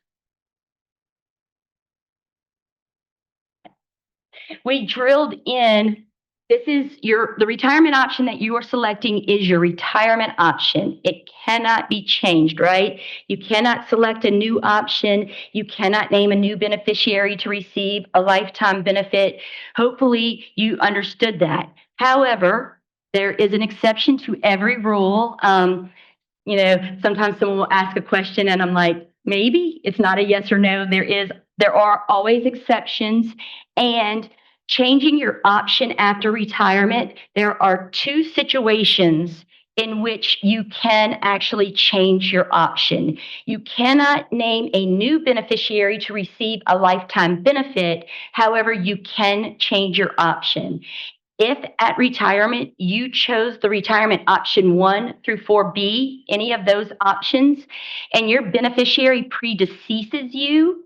We drilled in. This is the retirement option that you are selecting is your retirement option. It cannot be changed, right? You cannot select a new option. You cannot name a new beneficiary to receive a lifetime benefit. Hopefully you understood that. However, there is an exception to every rule. Sometimes someone will ask a question and I'm like, maybe it's not a yes or no. There are always exceptions, and changing your option after retirement, there are 2 situations in which you can actually change your option. You cannot name a new beneficiary to receive a lifetime benefit. However, you can change your option. If at retirement you chose the retirement option 1 through 4B, any of those options, and your beneficiary predeceases you,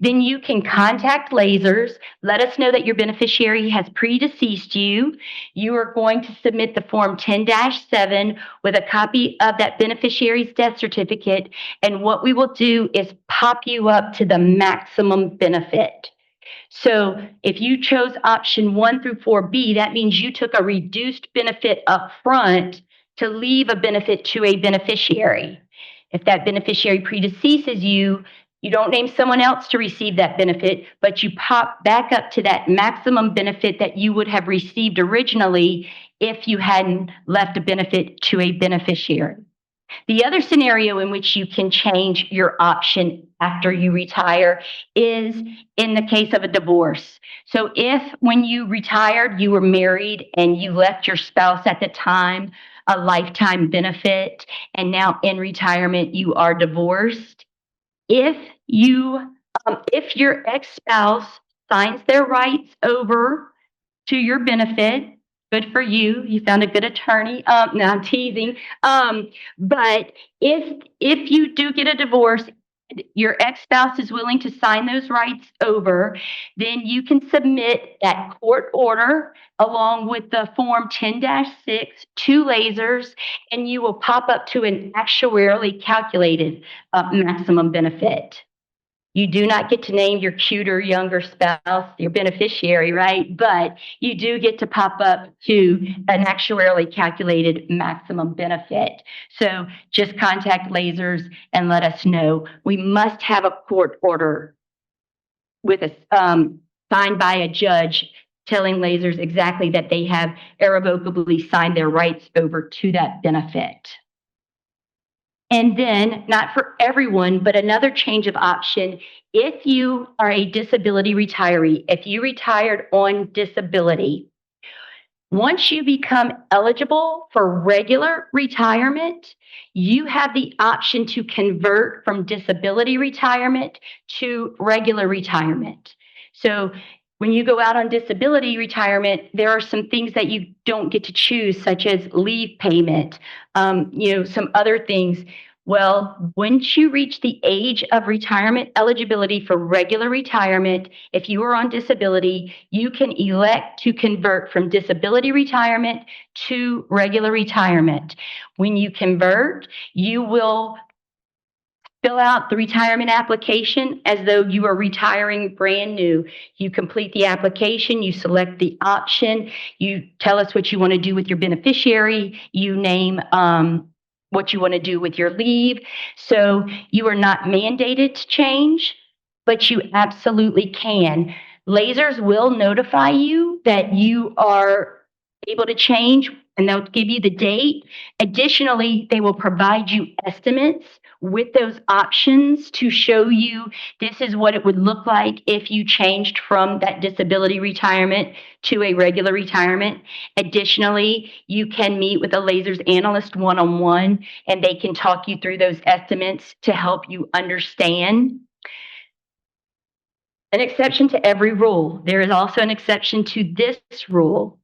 then you can contact Lasers. Let us know that your beneficiary has predeceased you. You are going to submit the Form 10-7 with a copy of that beneficiary's death certificate, and what we will do is pop you up to the maximum benefit. So if you chose option 1 through 4B, that means you took a reduced benefit up front to leave a benefit to a beneficiary. If that beneficiary predeceases you, you don't name someone else to receive that benefit, but you pop back up to that maximum benefit that you would have received originally if you hadn't left a benefit to a beneficiary. The other scenario in which you can change your option after you retire is in the case of a divorce. So if when you retired, you were married and you left your spouse at the time a lifetime benefit, and now in retirement you are divorced, if your ex-spouse signs their rights over to your benefit, good for you. You found a good attorney. No, I'm teasing. But if you do get a divorce, your ex-spouse is willing to sign those rights over, then you can submit that court order along with the Form 10-6 to Lasers, and you will pop up to an actuarially calculated maximum benefit. You do not get to name your cuter, younger spouse, your beneficiary, right? But you do get to pop up to an actuarially calculated maximum benefit. So just contact Lasers and let us know. We must have a court order with us signed by a judge telling lasers exactly that they have irrevocably signed their rights over to that benefit. And then, not for everyone, but another change of option, if you are a disability retiree, if you retired on disability, once you become eligible for regular retirement, you have the option to convert from disability retirement to regular retirement. So when you go out on disability retirement, there are some things that you don't get to choose, such as leave payment, some other things. Well, once you reach the age of retirement eligibility for regular retirement, if you are on disability, you can elect to convert from disability retirement to regular retirement. When you convert, you will fill out the retirement application as though you are retiring brand new. You complete the application, you select the option, you tell us what you want to do with your beneficiary, you name what you want to do with your leave. So you are not mandated to change, but you absolutely can. Lasers will notify you that you are able to change, and they'll give you the date. Additionally, they will provide you estimates with those options to show you this is what it would look like if you changed from that disability retirement to a regular retirement. Additionally, you can meet with a lasers analyst one-on-one, and they can talk you through those estimates to help you understand. An exception to every rule. There is also an exception to this rule.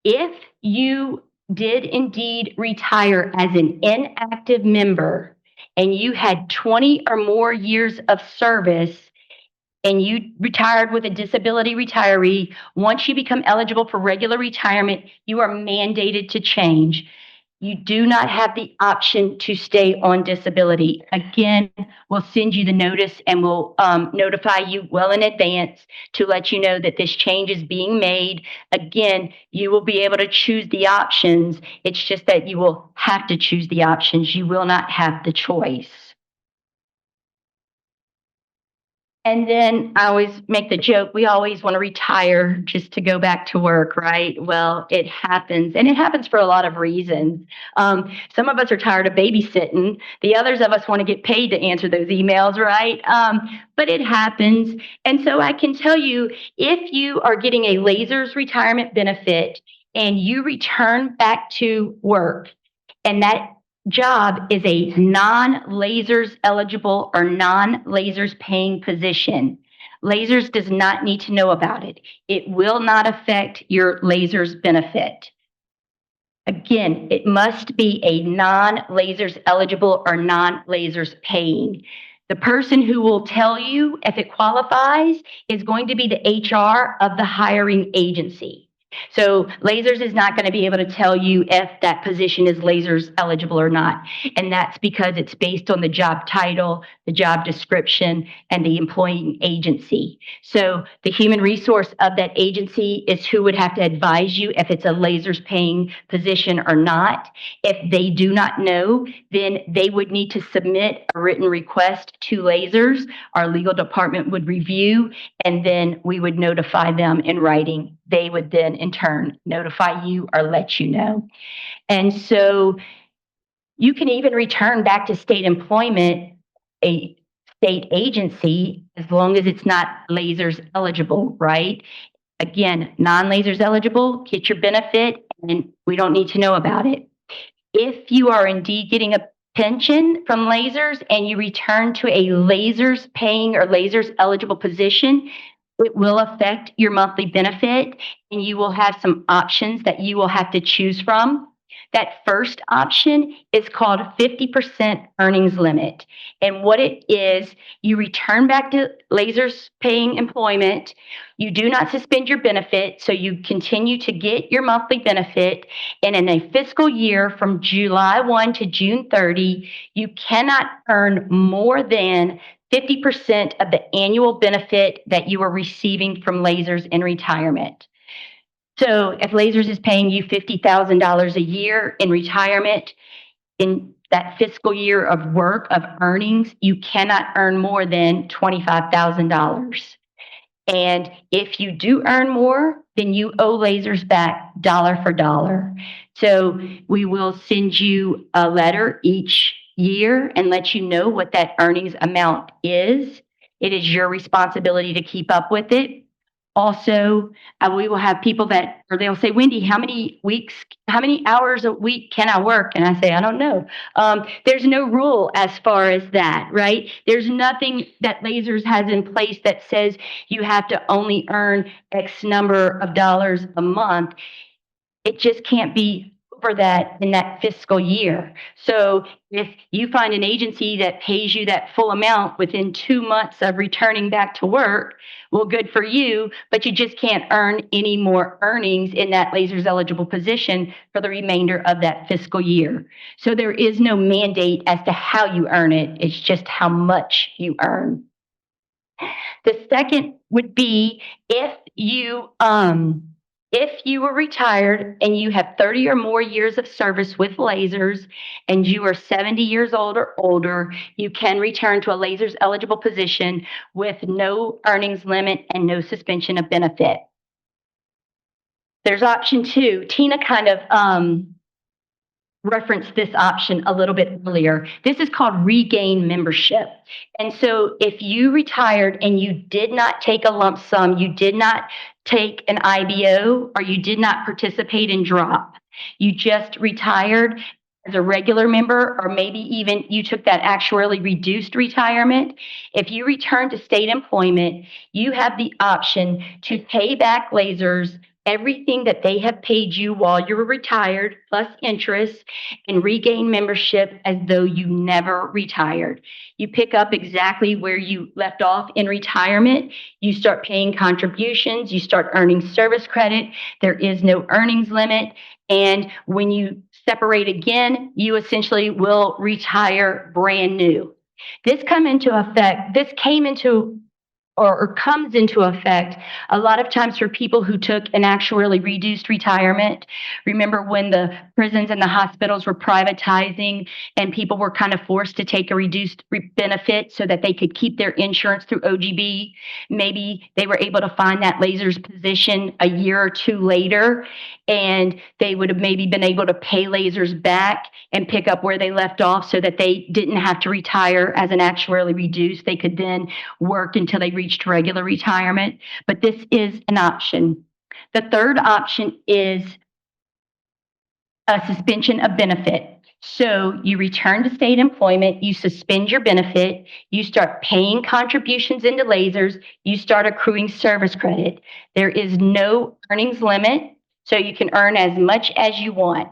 If you did indeed retire as an inactive member and you had 20 or more years of service and you retired with a disability retiree, once you become eligible for regular retirement, you are mandated to change. You do not have the option to stay on disability. Again, we'll send you the notice and we'll notify you well in advance to let you know that this change is being made. Again, you will be able to choose the options. It's just that you will have to choose the options. You will not have the choice. And then I always make the joke, we always want to retire just to go back to work, right? Well, it happens, and it happens for a lot of reasons. Some of us are tired of babysitting. The others of us want to get paid to answer those emails, right? But it happens. And so I can tell you, if you are getting a lasers retirement benefit and you return back to work, and that job is a non-lasers eligible or non-lasers paying position, lasers does not need to know about it. It will not affect your lasers benefit. Again, it must be a non-lasers eligible or non-lasers paying. The person who will tell you if it qualifies is going to be the HR of the hiring agency. So lasers is not going to be able to tell you if that position is lasers eligible or not. And that's because it's based on the job title, the job description, and the employing agency. So the human resource of that agency is who would have to advise you if it's a lasers paying position or not. If they do not know, then they would need to submit a written request to lasers. Our legal department would review, and then we would notify them in writing. They would then in turn notify you or let you know. And so you can even return back to state employment, a state agency, as long as it's not lasers eligible, right? Again, non-lasers eligible, get your benefit, and we don't need to know about it. If you are indeed getting a pension from lasers and you return to a lasers paying or lasers eligible position, it will affect your monthly benefit, and you will have some options that you will have to choose from. That first option is called 50% earnings limit. And what it is, you return back to lasers paying employment. You do not suspend your benefit, so you continue to get your monthly benefit. And in a fiscal year from July 1 to June 30, you cannot earn more than 50% of the annual benefit that you are receiving from lasers in retirement. So if lasers is paying you $50,000 a year in retirement, in that fiscal year of work, of earnings, you cannot earn more than $25,000. And if you do earn more, then you owe lasers back dollar for dollar. So we will send you a letter each year and let you know what that earnings amount is. It is your responsibility to keep up with it. Also, we will have people or they'll say, Wendy, how many hours a week can I work? And I say, I don't know. There's no rule as far as that, right? There's nothing that Lasers has in place that says you have to only earn X number of dollars a month. It just can't be over that in that fiscal year. So if you find an agency that pays you that full amount within 2 months of returning back to work, well, good for you, but you just can't earn any more earnings in that Lasers eligible position for the remainder of that fiscal year. So there is no mandate as to how you earn it. It's just how much you earn. The second would be if you were retired and you have 30 or more years of service with Lasers and you are 70 years old or older, you can return to a Lasers eligible position with no earnings limit and no suspension of benefit. There's option 2. Tina kind of referenced this option a little bit earlier. This is called regain membership. And so if you retired and you did not take a lump sum, you did not take an IBO, or you did not participate in drop, you just retired as a regular member, or maybe even you took that actuarially reduced retirement. If you return to state employment, you have the option to pay back Lasers everything that they have paid you while you were retired, plus interest, and regain membership as though you never retired. You pick up exactly where you left off in retirement. You start paying contributions. You start earning service credit. There is no earnings limit. And when you separate again, you essentially will retire brand new. This comes into effect a lot of times for people who took an actuarially reduced retirement. Remember when the prisons and the hospitals were privatizing and people were kind of forced to take a reduced benefit so that they could keep their insurance through OGB? Maybe they were able to find that Lasers position a year or 2 later, and they would have maybe been able to pay Lasers back and pick up where they left off so that they didn't have to retire as an actuarially reduced. They could then work until they reached regular retirement. But this is an option. The third option is a suspension of benefit. So you return to state employment, you suspend your benefit, you start paying contributions into Lasers, you start accruing service credit. There is no earnings limit, so you can earn as much as you want.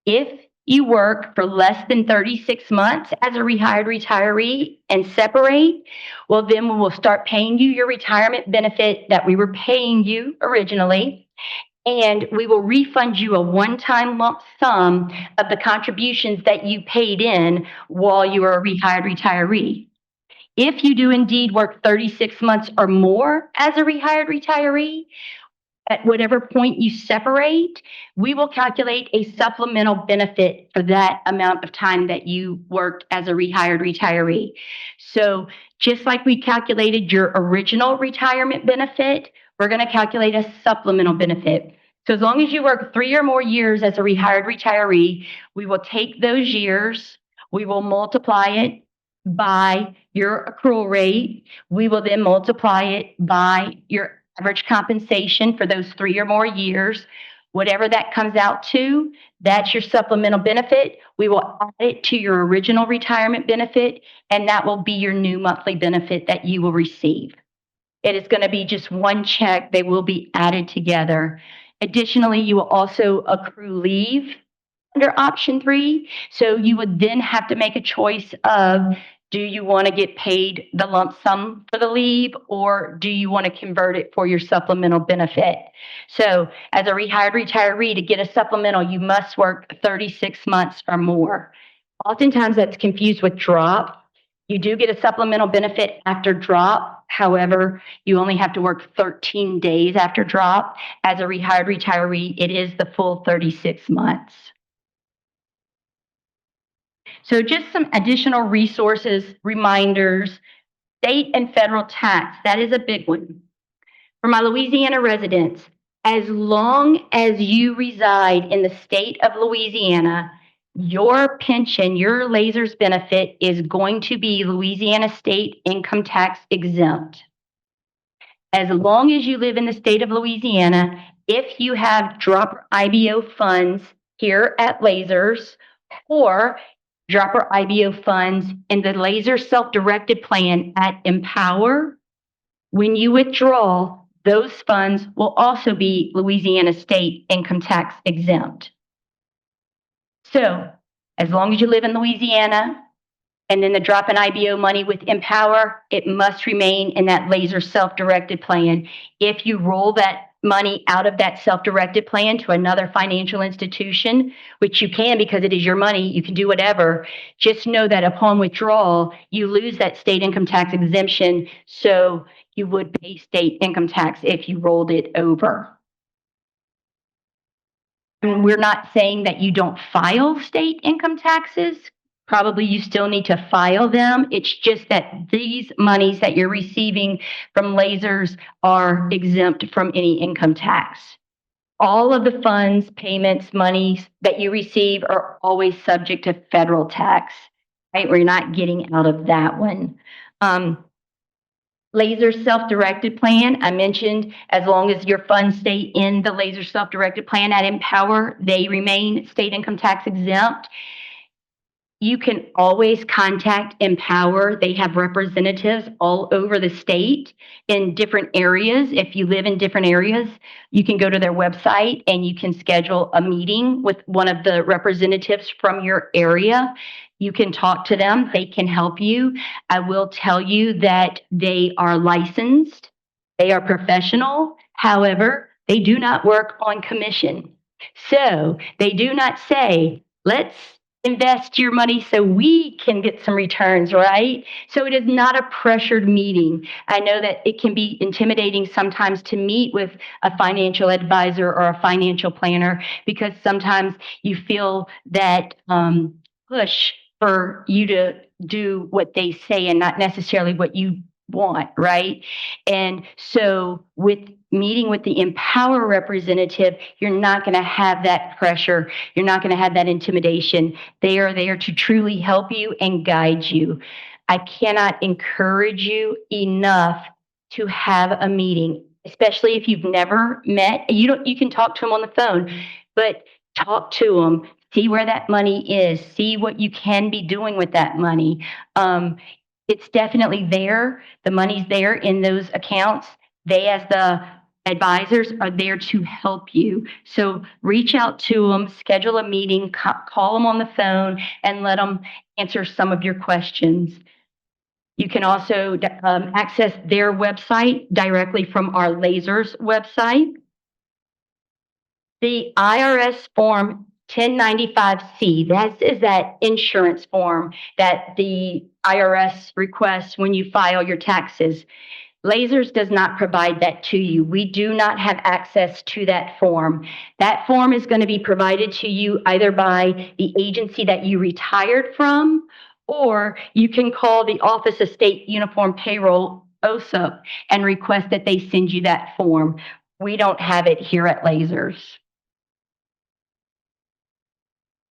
If you work for less than 36 months as a rehired retiree and separate, well, then we will start paying you your retirement benefit that we were paying you originally, and we will refund you a one-time lump sum of the contributions that you paid in while you were a rehired retiree. If you do indeed work 36 months or more as a rehired retiree, at whatever point you separate, we will calculate a supplemental benefit for that amount of time that you worked as a rehired retiree. So just like we calculated your original retirement benefit, we're going to calculate a supplemental benefit. So as long as you work 3 or more years as a rehired retiree, we will take those years, we will multiply it by your accrual rate. We will then multiply it by your average compensation for those 3 or more years. Whatever that comes out to, that's your supplemental benefit. We will add it to your original retirement benefit, and that will be your new monthly benefit that you will receive. It is going to be just one check. They will be added together. Additionally, you will also accrue leave under option 3. So you would then have to make a choice of, do you want to get paid the lump sum for the leave, or do you want to convert it for your supplemental benefit? So as a rehired retiree, to get a supplemental, you must work 36 months or more. Oftentimes that's confused with drop. You do get a supplemental benefit after drop. However, you only have to work 13 days after drop. As a rehired retiree, it is the full 36 months. So just some additional resources, reminders, state and federal tax, that is a big one. For my Louisiana residents, as long as you reside in the state of Louisiana, your pension, your Lasers benefit is going to be Louisiana state income tax exempt. As long as you live in the state of Louisiana, if you have dropper IBO funds here at Lasers or dropper IBO funds in the Laser self-directed plan at Empower, when you withdraw, those funds will also be Louisiana state income tax exempt. So, as long as you live in Louisiana, and then the drop in IBO money with Empower, it must remain in that Laser self-directed plan. If you roll that money out of that self-directed plan to another financial institution, which you can because it is your money, you can do whatever, just know that upon withdrawal, you lose that state income tax exemption, so you would pay state income tax if you rolled it over. And we're not saying that you don't file state income taxes. Probably you still need to file them. It's just that these monies that you're receiving from Lasers are exempt from any income tax. All of the funds, payments, monies that you receive are always subject to federal tax, right? We're not getting out of that one. Laser self-directed plan, I mentioned, as long as your funds stay in the Laser self-directed plan at Empower, they remain state income tax exempt. You can always contact Empower. They have representatives all over the state in different areas. If you live in different areas, you can go to their website and you can schedule a meeting with one of the representatives from your area. You can talk to them. They can help you. I will tell you that they are licensed. They are professional. However, they do not work on commission. So they do not say, let's invest your money so we can get some returns, right? So it is not a pressured meeting. I know that it can be intimidating sometimes to meet with a financial advisor or a financial planner because sometimes you feel that push for you to do what they say and not necessarily what you want, right? And so with meeting with the Empower representative, you're not going to have that pressure. You're not going to have that intimidation. They are there to truly help you and guide you. I cannot encourage you enough to have a meeting, especially if you've never met. You can talk to them on the phone, but talk to them. See where that money is. See what you can be doing with that money. It's definitely there. The money's there in those accounts. They, as the advisors, are there to help you. So reach out to them, schedule a meeting, call them on the phone, and let them answer some of your questions. You can also access their website directly from our Lasers website. The IRS Form 1095-C, that is that insurance form that the IRS requests when you file your taxes. Lasers does not provide that to you. We do not have access to that form. That form is going to be provided to you either by the agency that you retired from, or you can call the Office of State Uniform Payroll, OSUP, and request that they send you that form. We don't have it here at Lasers.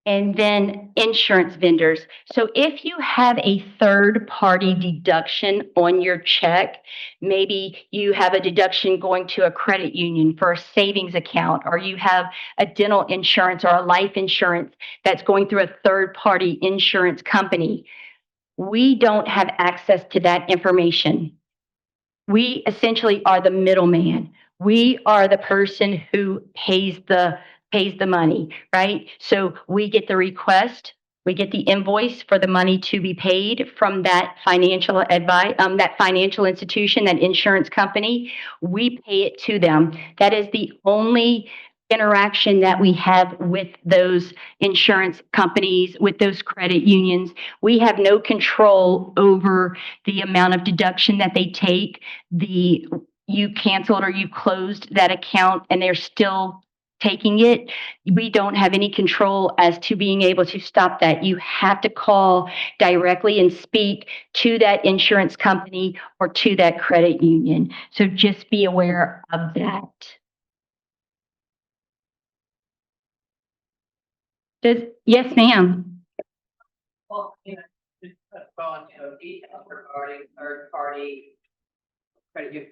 And then insurance vendors. So if you have a third-party deduction on your check, maybe you have a deduction going to a credit union for a savings account, or you have a dental insurance or a life insurance that's going through a third-party insurance company, we don't have access to that information. We essentially are the middleman. We are the person who pays the money, right? So we get the request, we get the invoice for the money to be paid from that financial that financial institution, that insurance company. We pay it to them. That is the only interaction that we have with those insurance companies, with those credit unions. We have no control over the amount of deduction that they take. You canceled or you closed that account and they're still taking it. We don't have any control as to being able to stop that. You have to call directly and speak to that insurance company or to that credit union. So just be aware of that. Yes, ma'am. Well, just on, details regarding third-party credit union.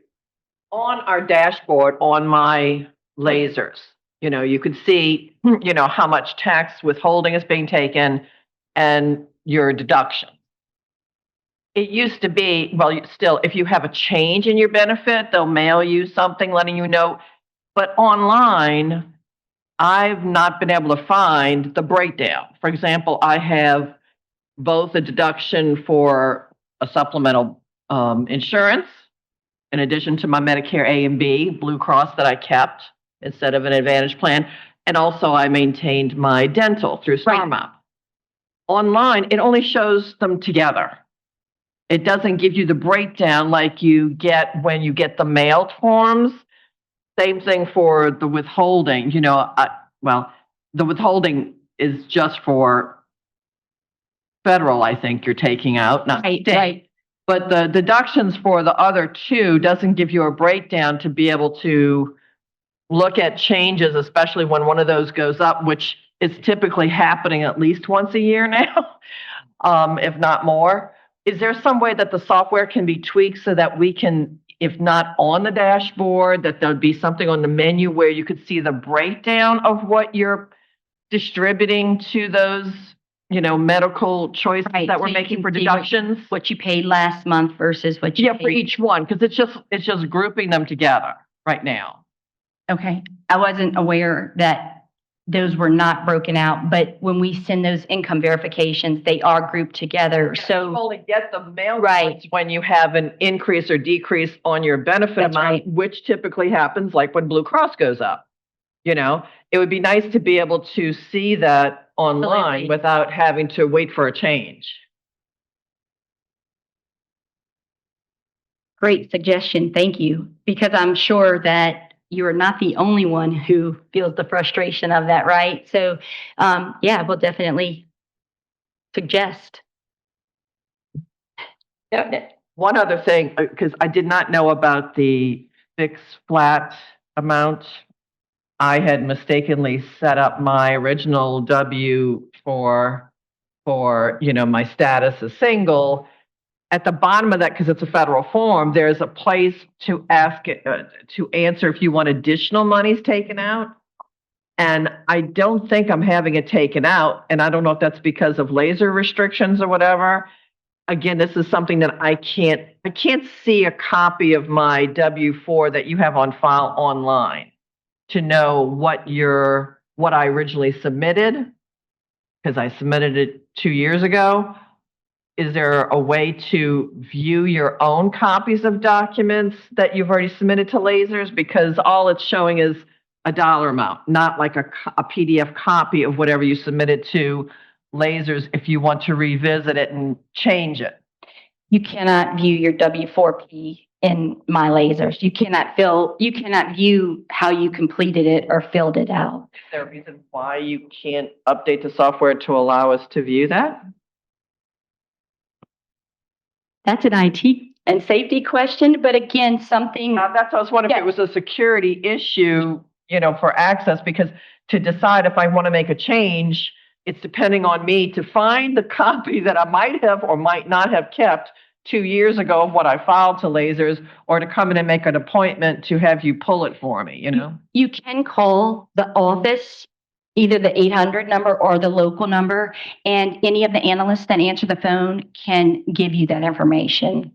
On our dashboard, on my lasers, you could see, how much tax withholding is being taken and your deduction. It used to be, well, still, if you have a change in your benefit, they'll mail you something letting you know. But online, I've not been able to find the breakdown. For example, I have both a deduction for a supplemental insurance, in addition to my Medicare A and B, Blue Cross that I kept instead of an Advantage plan. And also I maintained my dental through StarMap. Online, it only shows them together. It doesn't give you the breakdown like you get when you get the mailed forms. Same thing for the withholding. The withholding is just for federal, I think you're taking out, not state. Right. But the deductions for the other two doesn't give you a breakdown to be able to look at changes, especially when one of those goes up, which is typically happening at least once a year now, if not more. Is there some way that the software can be tweaked so that we can, if not on the dashboard, that there'd be something on the menu where you could see the breakdown of what you're distributing to those, medical choices that we're So you making can for see deductions? what you paid last month versus what you Yeah, paid. for each one, because it's just grouping them together right now. Okay. I wasn't aware that those were not broken out, but when we send those income verifications, they are grouped together. You So, only get the mail Right. ones when you have an increase or decrease on your benefit That's amount, right. which typically happens like when Blue Cross goes up. It would be nice to be able to see that online Absolutely. without having to wait for a change. great suggestion. Thank you. Because I'm sure that you are not the only one who feels the frustration of that, right? So, yeah, we'll definitely suggest. One other thing, because I did not know about the fixed flat amount. I had mistakenly set up my original W for my status as single. At the bottom of that, because it's a federal form, there's a place to ask it, to answer if you want additional monies taken out. And I don't think I'm having it taken out. And I don't know if that's because of laser restrictions or whatever. Again, this is something that I can't see a copy of my W-4 that you have on file online to know what I originally submitted, because I submitted it 2 years ago. Is there a way to view your own copies of documents that you've already submitted to lasers? Because all it's showing is a dollar amount, not like a PDF copy of whatever you submitted to lasers if you want to revisit it and change it. You cannot view your W-4P in my lasers. You cannot view how you completed it or filled it out. Is there a reason why you can't update the software to allow us to view that? That's an IT and safety question, but again, something. That's what I was wondering if it was a security issue, for access, because to decide if I want to make a change, it's depending on me to find the copy that I might have or might not have kept 2 years ago of what I filed to lasers, or to come in and make an appointment to have you pull it for me, You can call the office, either the 800 number or the local number, and any of the analysts that answer the phone can give you that information.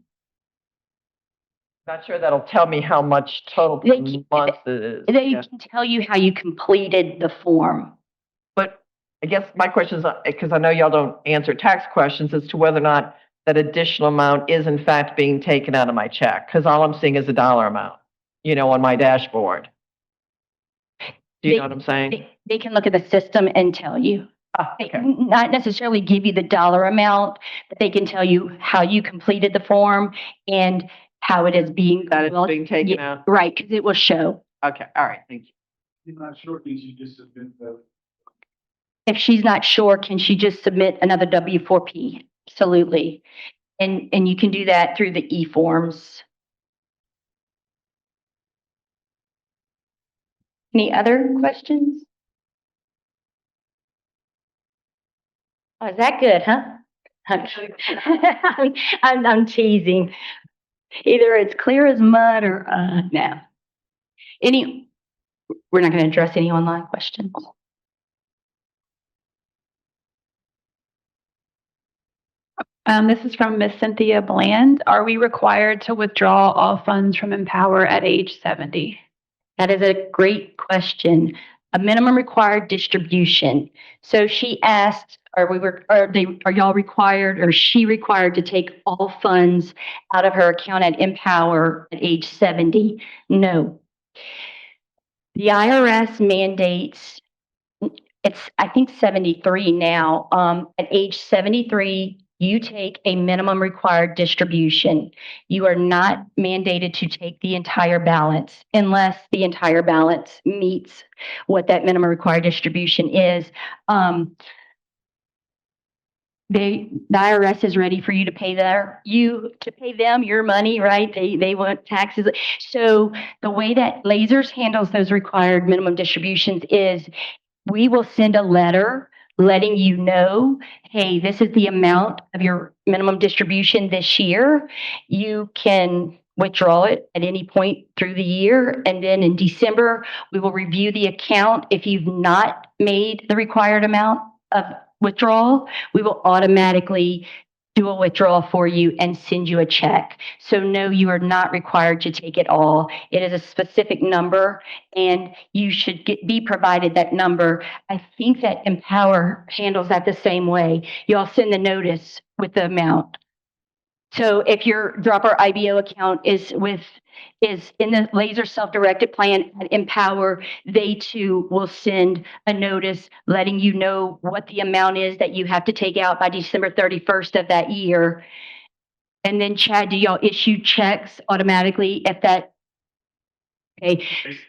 Not sure that'll tell me how much total per month it is. They can tell you how you completed the form. But I guess my question is, because I know y'all don't answer tax questions, as to whether or not that additional amount is in fact being taken out of my check, because all I'm seeing is a dollar amount, on my dashboard. Do you know what I'm saying? They can look at the system and tell you. They Okay. not necessarily give you the dollar amount, but they can tell you how you completed the form and how it is being. That it's being taken out? Right, because it will show. Okay, all right, thank you. You're not sure, can you just submit the? If she's not sure, can she just submit another W-4P? Absolutely. And you can do that through the e-forms. Any other questions? Oh, is that good, huh? I'm teasing. Either it's clear as mud or, no. We're not going to address any online questions. This is from Miss Cynthia Bland. Are we required to withdraw all funds from Empower at age 70? That is a great question. A minimum required distribution. So she asked, are y'all required, or she required to take all funds out of her account at Empower at age 70? No. The IRS mandates, it's, I think 73 now. At age 73, you take a minimum required distribution. You are not mandated to take the entire balance unless the entire balance meets what that minimum required distribution is. The IRS is ready for you to pay them your money, right? They want taxes. So the way that Lasers handles those required minimum distributions is we will send a letter letting you know, hey, this is the amount of your minimum distribution this year. You can withdraw it at any point through the year. And then in December, we will review the account. If you've not made the required amount of withdrawal, we will automatically do a withdrawal for you and send you a check. So no, you are not required to take it all. It is a specific number and you should be provided that number. I think that Empower handles that the same way. Y'all send the notice with the amount. So if your dropper IBO account is in the Laser self-directed plan at Empower, they too will send a notice letting you know what the amount is that you have to take out by December 31st of that year. And then Chad, do y'all issue checks automatically if that? Okay.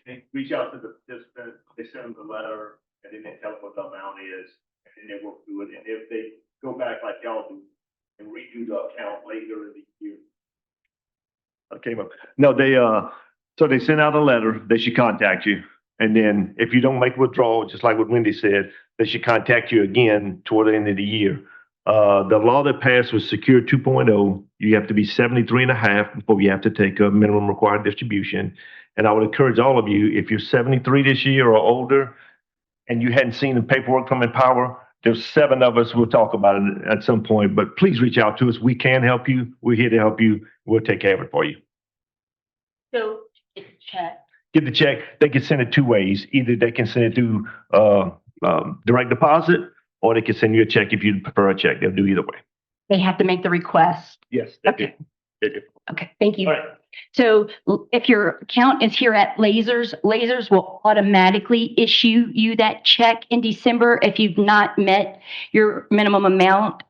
They reach out to the participant, they send them the letter, and then they tell them what the amount is, and then they work through it. And if they go back like y'all do and redo the account later in the year. Okay, well, no, so they send out a letter, they should contact you. And then if you don't make withdrawal, just like what Wendy said, they should contact you again toward the end of the year. The law that passed was Secure 2.0. You have to be 73 and a half before you have to take a minimum required distribution. And I would encourage all of you, if you're 73 this year or older, and you hadn't seen the paperwork from Empower, there's 7 of us. We'll talk about it at some point, but please reach out to us. We can help you. We're here to help you. We'll take care of it for you. So get the check. Get the check. They can send it 2 ways. Either they can send it through direct deposit, or they can send you a check if you prefer a check. They'll do either way. They have to make the request. Yes. Okay. Okay, thank you. All right. So if your account is here at Lasers, Lasers will automatically issue you that check in December if you've not met your minimum amount.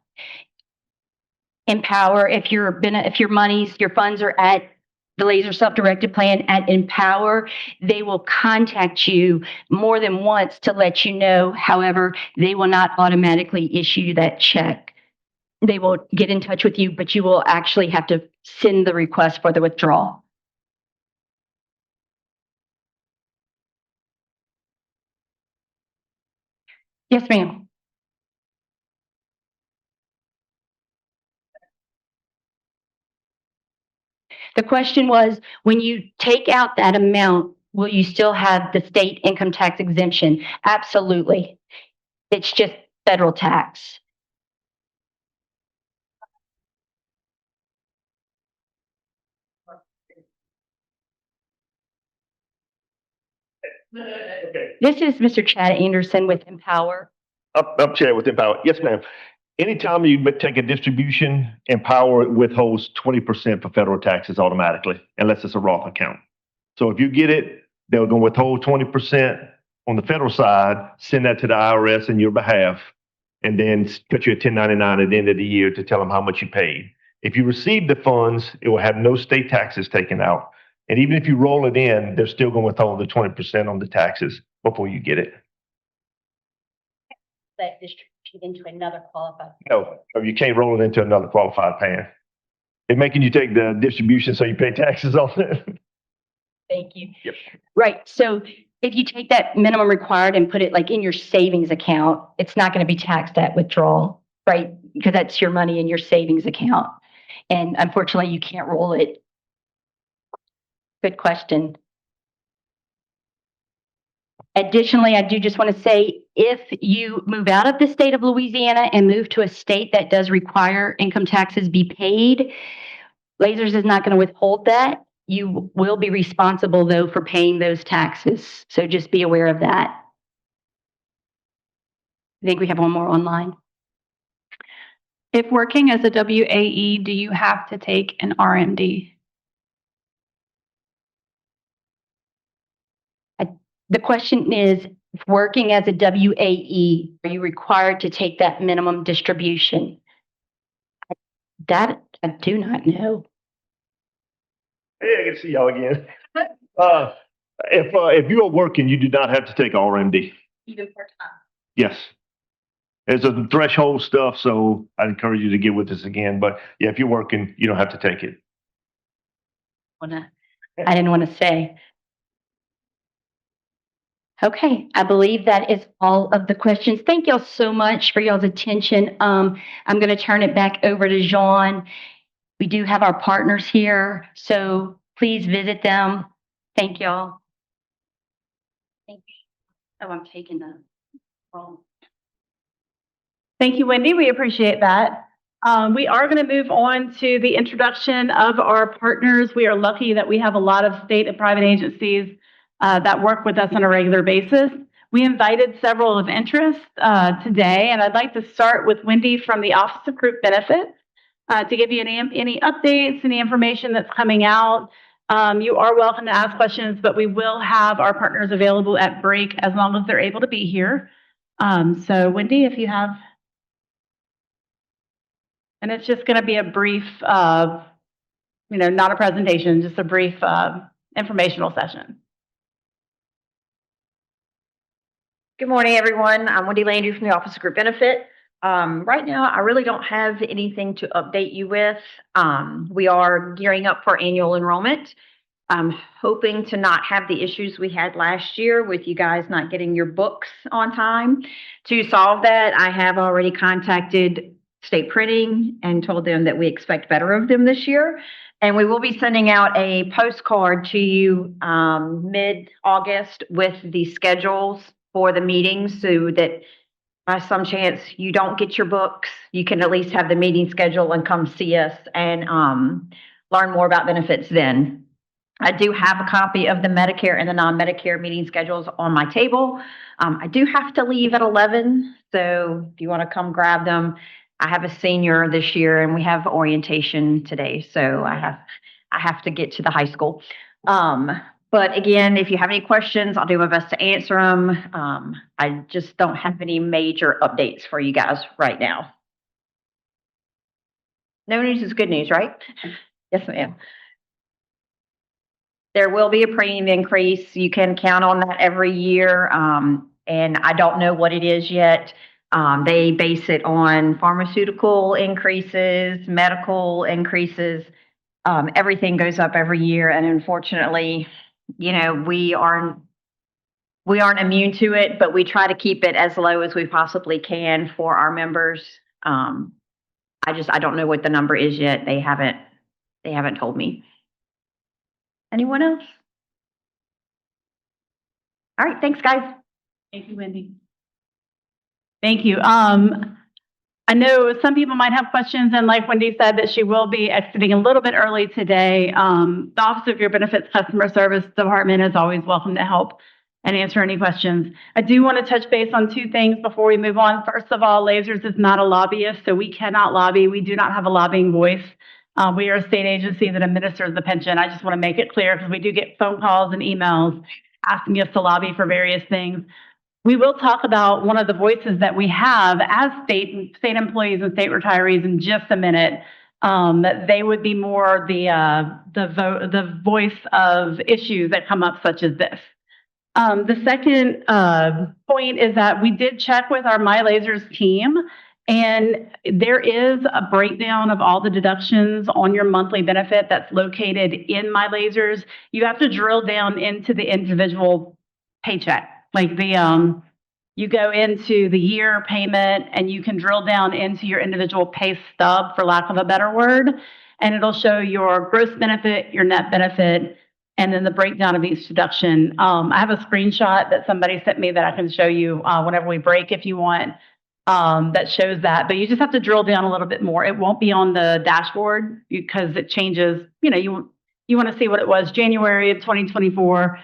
Empower, if your funds are at the Laser self-directed plan at Empower, they will contact you more than once to let you know. However, they will not automatically issue you that check. They will get in touch with you, but you will actually have to send the request for the withdrawal. Yes, ma'am. The question was, when you take out that amount, will you still have the state income tax exemption? Absolutely. It's just federal tax. Okay. This is Mr. Chad Anderson with Empower. I'm Chad with Empower. Yes, ma'am. Anytime you take a distribution, Empower withholds 20% for federal taxes automatically, unless it's a Roth account. So if you get it, they're going to withhold 20% on the federal side, send that to the IRS in your behalf, and then put you a 1099 at the end of the year to tell them how much you paid. If you receive the funds, it will have no state taxes taken out. And even if you roll it in, they're still going to withhold the 20% on the taxes before you get it. That distribution into another qualified. No, you can't roll it into another qualified plan. It's making you take the distribution so you pay taxes on it. Thank you. Yep. Right. So if you take that minimum required and put it like in your savings account, it's not going to be taxed at withdrawal, right? Because that's your money in your savings account. And unfortunately, you can't roll it. Good question. Additionally, I do just want to say, if you move out of the state of Louisiana and move to a state that does require income taxes be paid, Lasers is not going to withhold that. You will be responsible, though, for paying those taxes. So just be aware of that. I think we have one more online. If working as a WAE, do you have to take an RMD? The question is, working as a WAE, are you required to take that minimum distribution? That I do not know. Hey, I can see y'all again. If you are working, you do not have to take RMD. Even part-time? Yes. There's a threshold stuff, so I encourage you to get with us again. But yeah, if you're working, you don't have to take it. I didn't want to say. Okay, I believe that is all of the questions. Thank y'all so much for y'all's attention. I'm going to turn it back over to Jean. We do have our partners here, so please visit them. Thank y'all. Thank you. Oh, I'm taking the phone. Thank you, Wendy. We appreciate that. We are going to move on to the introduction of our partners. We are lucky that we have a lot of state and private agencies that work with us on a regular basis. We invited several of interest today, and I'd like to start with Wendy from the Office of Group Benefits to give you any updates, any information that's coming out. You are welcome to ask questions, but we will have our partners available at break as long as they're able to be here. So Wendy, if you have, and it's just going to be a brief, not a presentation, just a brief informational session. Good morning, everyone. I'm Wendy Landry from the Office of Group Benefit. Right now, I really don't have anything to update you with. We are gearing up for annual enrollment. I'm hoping to not have the issues we had last year with you guys not getting your books on time. To solve that, I have already contacted State Printing and told them that we expect better of them this year. And we will be sending out a postcard to you mid-August with the schedules for the meetings so that by some chance you don't get your books, you can at least have the meeting schedule and come see us and learn more about benefits then. I do have a copy of the Medicare and the non-Medicare meeting schedules on my table. I do have to leave at 11, so if you want to come grab them. I have a senior this year and we have orientation today, so I have to get to the high school. But again, if you have any questions, I'll do my best to answer them. I just don't have any major updates for you guys right now. No news is good news, right? Yes, ma'am. There will be a premium increase. You can count on that every year. And I don't know what it is yet. They base it on pharmaceutical increases, medical increases. Everything goes up every year. And unfortunately, we aren't immune to it, but we try to keep it as low as we possibly can for our members. I don't know what the number is yet. They haven't told me. Anyone else? All right, thanks, guys. Thank you, Wendy. Thank you. I know some people might have questions, and like Wendy said, that she will be exiting a little bit early today. The Office of Your Benefits Customer Service Department is always welcome to help and answer any questions. I do want to touch base on two things before we move on. First of all, Lasers is not a lobbyist, so we cannot lobby. We do not have a lobbying voice. We are a state agency that administers the pension. I just want to make it clear because we do get phone calls and emails asking us to lobby for various things. We will talk about one of the voices that we have as state employees and state retirees in just a minute. That they would be more the voice of issues that come up, such as this. The second point is that we did check with our My Lasers team, and there is a breakdown of all the deductions on your monthly benefit that's located in My Lasers. You have to drill down into the individual paycheck, like you go into the year payment and you can drill down into your individual pay stub, for lack of a better word, and it'll show your gross benefit, your net benefit, and then the breakdown of each deduction. I have a screenshot that somebody sent me that I can show you whenever we break if you want, that shows that. But you just have to drill down a little bit more. It won't be on the dashboard because it changes. You know, you want to see what it was January of 2024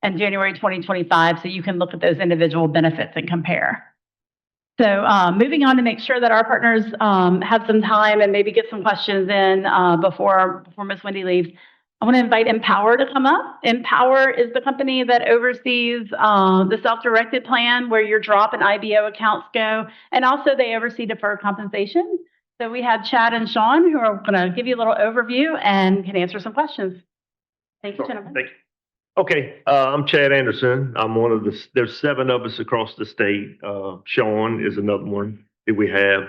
and January 2025, so you can look at those individual benefits and compare. So moving on to make sure that our partners have some time and maybe get some questions in before Ms. Wendy leaves. I want to invite Empower to come up. Empower is the company that oversees the self-directed plan where your drop and IBO accounts go, and also they oversee deferred compensation. So we have Chad and Sean who are going to give you a little overview and can answer some questions. Thank you, gentlemen. Thank you. Okay, I'm Chad Anderson. I'm one of there's 7 of us across the state. Sean is another one that we have.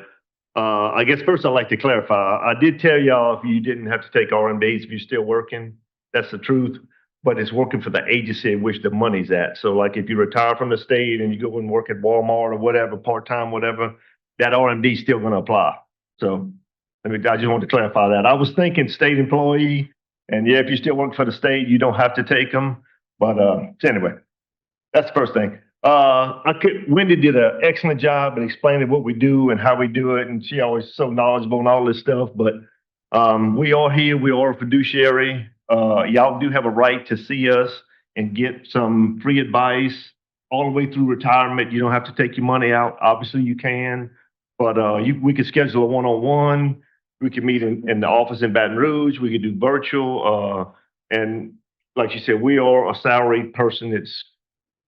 I guess first I'd like to clarify. I did tell y'all if you didn't have to take RMDs if you're still working, that's the truth, but it's working for the agency in which the money's at. So like if you retire from the state and you go and work at Walmart or whatever, part-time, whatever, that RMD is still gonna apply. So I just want to clarify that. I was thinking state employee, and yeah, if you still work for the state, you don't have to take them. But so anyway, that's the first thing. Wendy did an excellent job in explaining what we do and how we do it, and she always so knowledgeable and all this stuff. But we are here. We are a fiduciary. Y'all do have a right to see us and get some free advice all the way through retirement. You don't have to take your money out. Obviously, you can, but we could schedule a one-on-one. We could meet in the office in Baton Rouge. We could do virtual. And like you said, we are a salaried person that's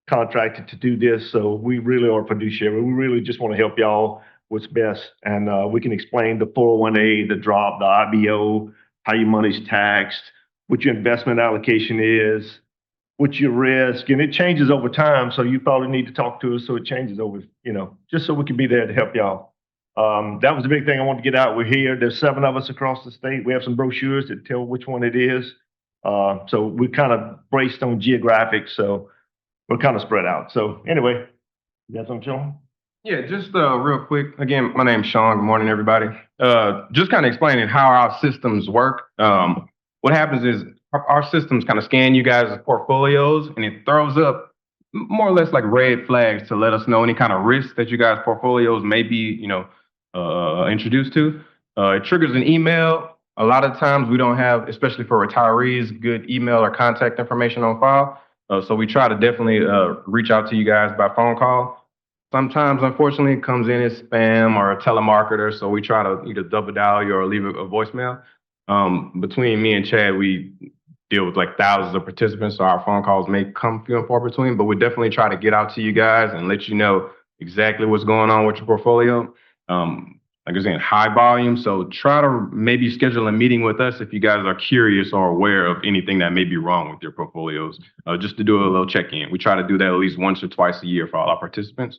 contracted to do this. So we really are fiduciary. We really just want to help y'all what's best. And we can explain the 401A, the drop, the IBO, how your money's taxed, what your investment allocation is, what your risk. And it changes over time. So you probably need to talk to us so it changes over, just so we can be there to help y'all. That was the big thing I wanted to get out. We're here. There's 7 of us across the state. We have some brochures that tell which one it is. So we kind of braced on geographic. So we're kind of spread out. So anyway, you got something, Sean? Yeah, just real quick. Again, my name's Sean. Good morning, everybody. Just kind of explaining how our systems work. What happens is our systems kind of scan you guys' portfolios, and it throws up more or less like red flags to let us know any kind of risk that you guys' portfolios may be, introduced to. It triggers an email. A lot of times we don't have, especially for retirees, good email or contact information on file. So we try to definitely reach out to you guys by phone call. Sometimes, unfortunately, it comes in as spam or a telemarketer. So we try to either double dial you or leave a voicemail. Between me and Chad, we deal with like thousands of participants. So our phone calls may come few and far between, but we definitely try to get out to you guys and let you know exactly what's going on with your portfolio. Like I was saying, high volume. So try to maybe schedule a meeting with us if you guys are curious or aware of anything that may be wrong with your portfolios, just to do a little check-in. We try to do that at least once or twice a year for all our participants.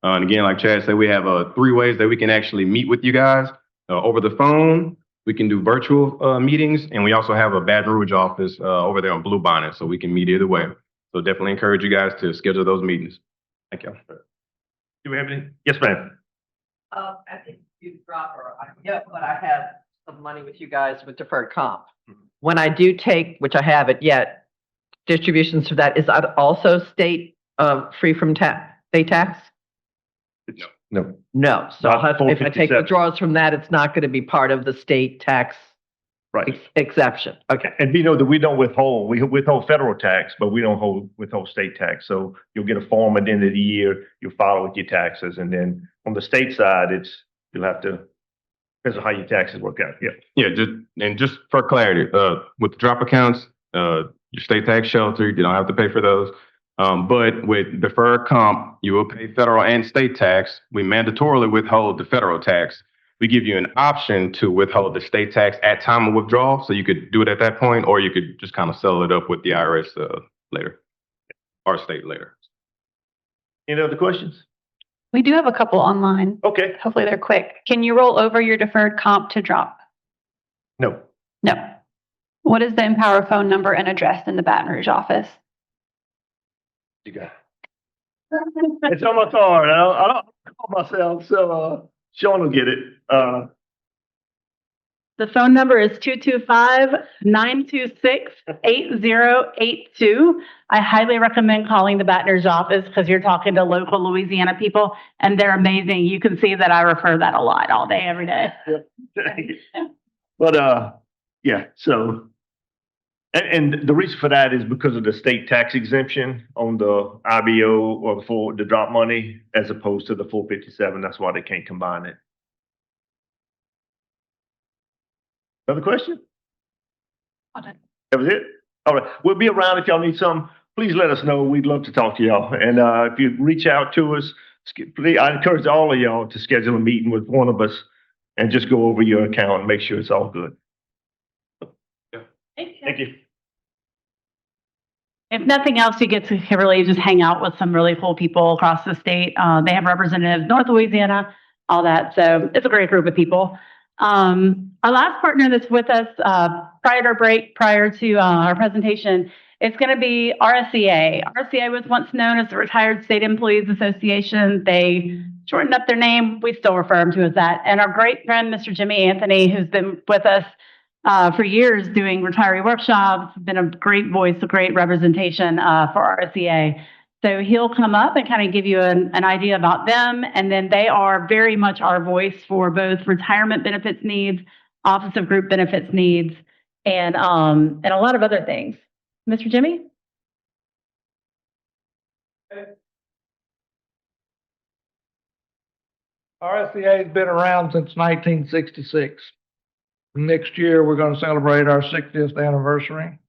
And again, like Chad said, we have 3 ways that we can actually meet with you guys. Over the phone, we can do virtual meetings, and we also have a Baton Rouge office over there on Blue Bonnet, so we can meet either way. So definitely encourage you guys to schedule those meetings. Thank you. Do we have any? Yes, ma'am. I think you drop or but I have some money with you guys with deferred comp. When I do take, which I haven't yet, distributions for that, is that also state free from state tax? No. No. So Not if I take withdrawals from that, it's not going to be part of the state tax exception. Okay. And you know that we don't withhold. We withhold federal tax, but we don't withhold state tax. So you'll get a form at the end of the year. You'll file with your taxes, and then on the state side, you'll have to. Depends on how your taxes work out. Yeah. Yeah. Just for clarity, with the drop accounts, your state tax shelter, you don't have to pay for those. But with deferred comp, you will pay federal and state tax. We mandatorily withhold the federal tax. We give you an option to withhold the state tax at time of withdrawal. So you could do it at that point, or you could just kind of settle it up with the IRS later. our state later. Any other questions? We do have a couple online. Okay. Hopefully they're quick. Can you roll over your deferred comp to drop? No. No. What is the Empower phone number and address in the Baton Rouge office? You got it. It's on my card. I don't call myself, so Sean will get it. The phone number is 225-926-8082. I highly recommend calling the Baton Rouge office because you're talking to local Louisiana people, and they're amazing. You can see that I refer that a lot, all day, every day. But yeah, so and the reason for that is because of the state tax exemption on the IBO or the drop money as opposed to the 457. That's why they can't combine it. Another question? That was it? All right. We'll be around if y'all need some. Please let us know. We'd love to talk to y'all. And if you reach out to us, please, I encourage all of y'all to schedule a meeting with one of us and just go over your account and make sure it's all good. Thank you. If nothing else, you get to really just hang out with some really cool people across the state. They have representatives, North Louisiana, all that. So it's a great group of people. Our last partner that's with us prior to our break, prior to our presentation, it's going to be RSEA. RSEA was once known as the Retired State Employees Association. They shortened up their name. We still refer them to as that. And our great friend, Mr. Jimmy Anthony, who's been with us for years doing retiree workshops, been a great voice, a great representation for RSEA. So he'll come up and kind of give you an idea about them. And then they are very much our voice for both retirement benefits needs, Office of Group Benefits needs, and a lot of other things. Mr. Jimmy? RSEA has been around since 1966. Next year, we're going to celebrate our 60th anniversary.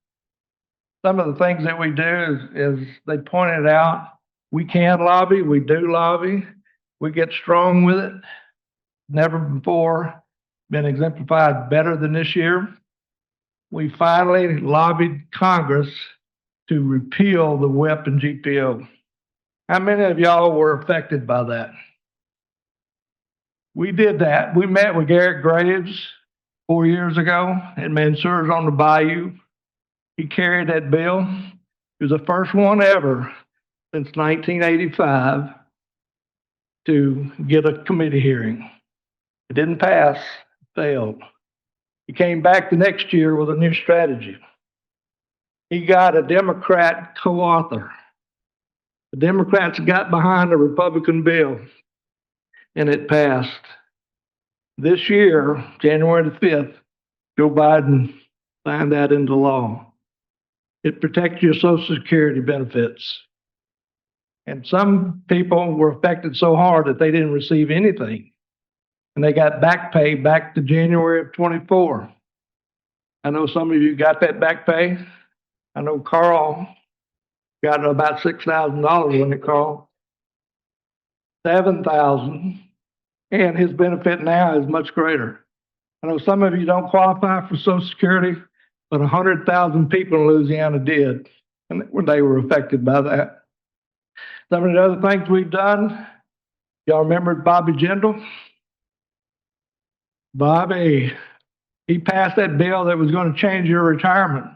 Some of the things that we do is they pointed out, we can lobby, we do lobby, we get strong with it. Never before been exemplified better than this year. We finally lobbied Congress to repeal the WEP and GPO. How many of y'all were affected by that? We did that. We met with Garrett Graves 4 years ago at Mansour's on the Bayou. He carried that bill. He was the first one ever since 1985 to get a committee hearing. It didn't pass, failed. He came back the next year with a new strategy. He got a Democrat co-author. The Democrats got behind the Republican bill, and it passed. This year, January the 5th, Joe Biden signed that into law. It protects your Social Security benefits. And some people were affected so hard that they didn't receive anything. And they got back pay back to January of 24. I know some of you got that back pay. I know Carl got about $6,000 when it called. $7,000. And his benefit now is much greater. I know some of you don't qualify for Social Security, but 100,000 people in Louisiana did, and they were affected by that. Some of the other things we've done, y'all remember Bobby Jindal? Bobby, he passed that bill that was going to change your retirement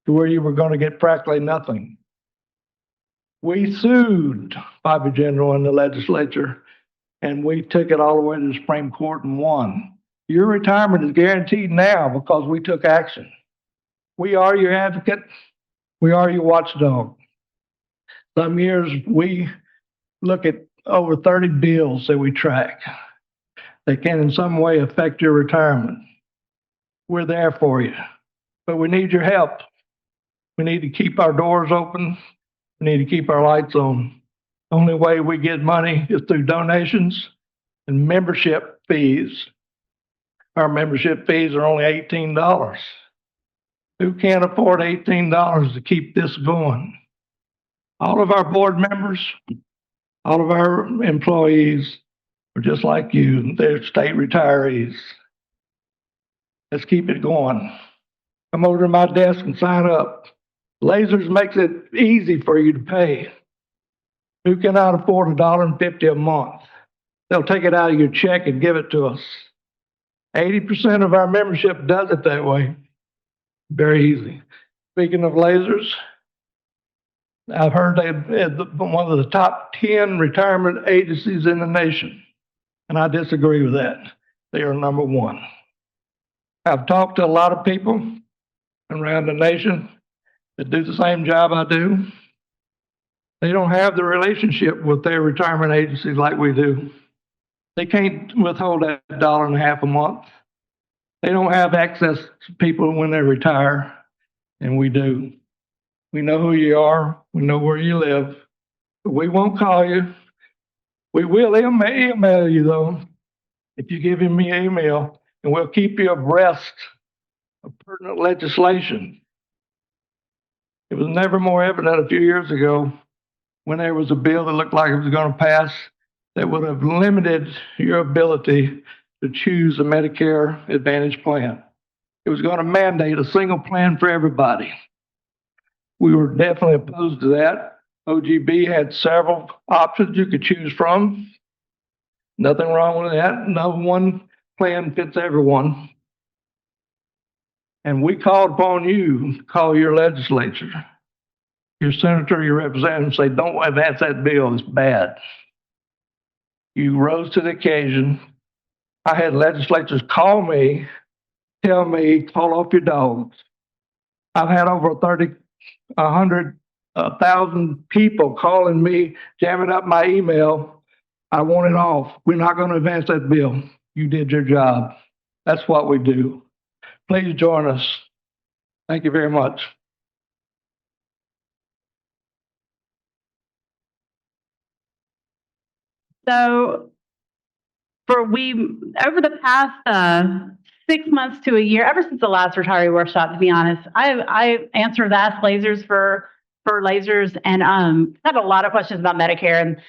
to where you were going to get practically nothing. We sued Bobby Jindal in the legislature, and we took it all the way to the Supreme Court and won. Your retirement is guaranteed now because we took action. We are your advocate. We are your watchdog. Some years we look at over 30 bills that we track that can in some way affect your retirement. We're there for you, but we need your help. We need to keep our doors open. We need to keep our lights on. The only way we get money is through donations and membership fees. Our membership fees are only $18. Who can't afford $18 to keep this going? All of our board members, all of our employees are just like you. They're state retirees. Let's keep it going. Come over to my desk and sign up. Lasers makes it easy for you to pay. Who cannot afford $1.50 a month? They'll take it out of your check and give it to us. 80% of our membership does it that way. Very easy. Speaking of lasers, I've heard they're one of the top 10 retirement agencies in the nation, and I disagree with that. They are number one. I've talked to a lot of people around the nation that do the same job I do. They don't have the relationship with their retirement agencies like we do. They can't withhold that $1.50 a month. They don't have access to people when they retire, and we do. We know who you are. We know where you live. But we won't call you. We will email you, though, if you give me an email, and we'll keep you abreast of pertinent legislation. It was never more evident a few years ago when there was a bill that looked like it was going to pass that would have limited your ability to choose a Medicare Advantage plan. It was going to mandate a single plan for everybody. We were definitely opposed to that. OGB had several options you could choose from. Nothing wrong with that. No one plan fits everyone. And we called upon you to call your legislature, your senator, your representative, and say, don't advance that bill, it's bad. You rose to the occasion. I had legislators call me, tell me, call off your dogs. I've had over 100,000 people calling me, jamming up my email. I want it off. We're not going to advance that bill. You did your job. That's what we do. Please join us. Thank you very much. So over the past 6 months to a year, ever since the last retiree workshop, to be honest, I answered the Ask Lasers for lasers and had a lot of questions about Medicare. And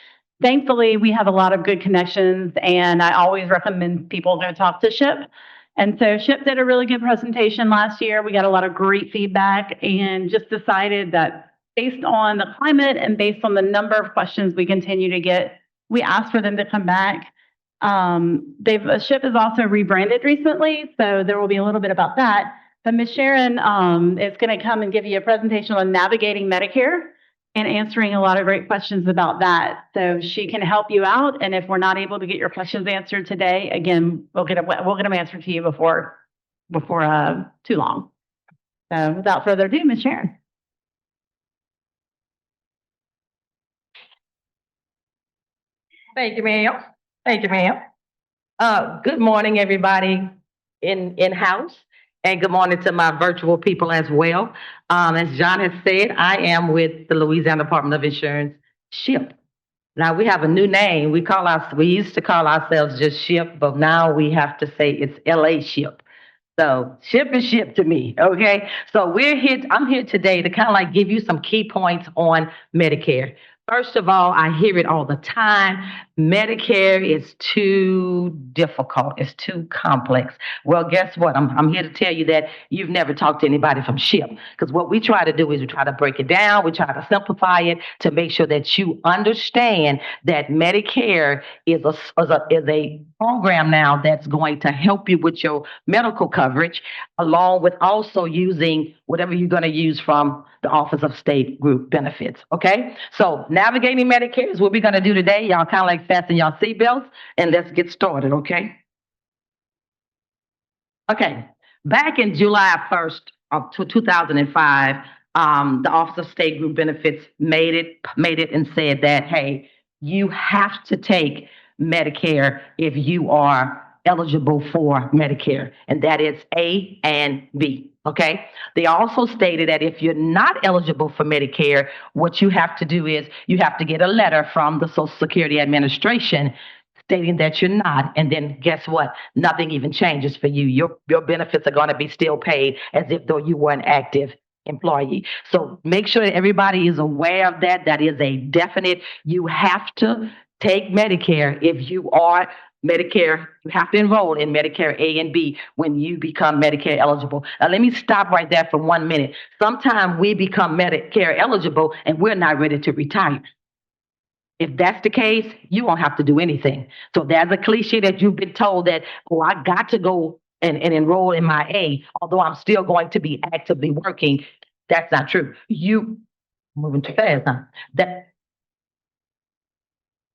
thankfully, we have a lot of good connections, and I always recommend people go talk to SHIP. And so SHIP did a really good presentation last year. We got a lot of great feedback and just decided that based on the climate and based on the number of questions we continue to get, we asked for them to come back. SHIP is also rebranded recently, so there will be a little bit about that. But Ms. Sharon is going to come and give you a presentation on navigating Medicare and answering a lot of great questions about that. So she can help you out. And if we're not able to get your questions answered today, again, we'll get them answered to you before too long. So without further ado, Ms. Sharon. Thank you, ma'am. Thank you, ma'am. Good morning, everybody in-house, and good morning to my virtual people as well. As John has said, I am with the Louisiana Department of Insurance, SHIP. Now we have a new name. We used to call ourselves just SHIP, but now we have to say it's LA SHIP. So SHIP is SHIP to me, okay? So I'm here today to kind of like give you some key points on Medicare. First of all, I hear it all the time. Medicare is too difficult. It's too complex. Well, guess what? I'm here to tell you that you've never talked to anybody from SHIP, because what we try to do is we try to break it down. We try to simplify it to make sure that you understand that Medicare is a program now that's going to help you with your medical coverage, along with also using whatever you're going to use from the Office of State Group Benefits, okay? So navigating Medicare is what we're going to do today. Y'all kind of like fasten y'all seatbelts and let's get started, okay? Okay, back in July 1st of 2005, the Office of State Group Benefits made it and said that, hey, you have to take Medicare if you are eligible for Medicare, and that is A and B. Okay. They also stated that if you're not eligible for Medicare, what you have to do is you have to get a letter from the Social Security Administration stating that you're not. And then guess what? Nothing even changes for you. Your benefits are going to be still paid as if though you were an active employee. So make sure that everybody is aware of that. That is a definite, you have to take Medicare if you are Medicare, you have to enroll in Medicare A and B when you become Medicare eligible. Now, let me stop right there for 1 minute. Sometimes we become Medicare eligible and we're not ready to retire. If that's the case, you won't have to do anything. So there's a cliche that you've been told that, oh, I got to go and enroll in my A, although I'm still going to be actively working. That's not true. You moving too fast, huh?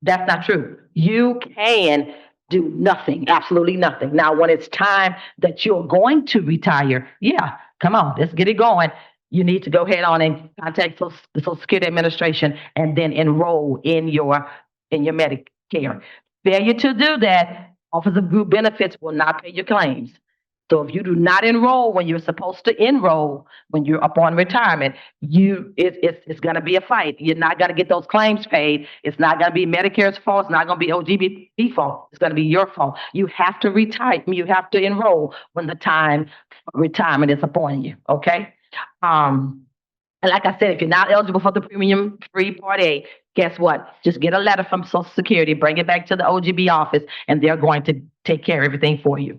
That's not true. You can do nothing, absolutely nothing. Now, when it's time that you're going to retire, yeah, come on, let's get it going. You need to go ahead on and contact the Social Security Administration and then enroll in your Medicare. Failure to do that, Office of Group Benefits will not pay your claims. So if you do not enroll when you're supposed to enroll, when you're upon retirement, it's going to be a fight. You're not going to get those claims paid. It's not going to be Medicare's fault. It's not going to be OGB fault. It's going to be your fault. You have to retire. You have to enroll when the time of retirement is upon you. Okay. And like I said, if you're not eligible for the premium-free Part A, guess what? Just get a letter from Social Security, bring it back to the OGB office, and they're going to take care of everything for you.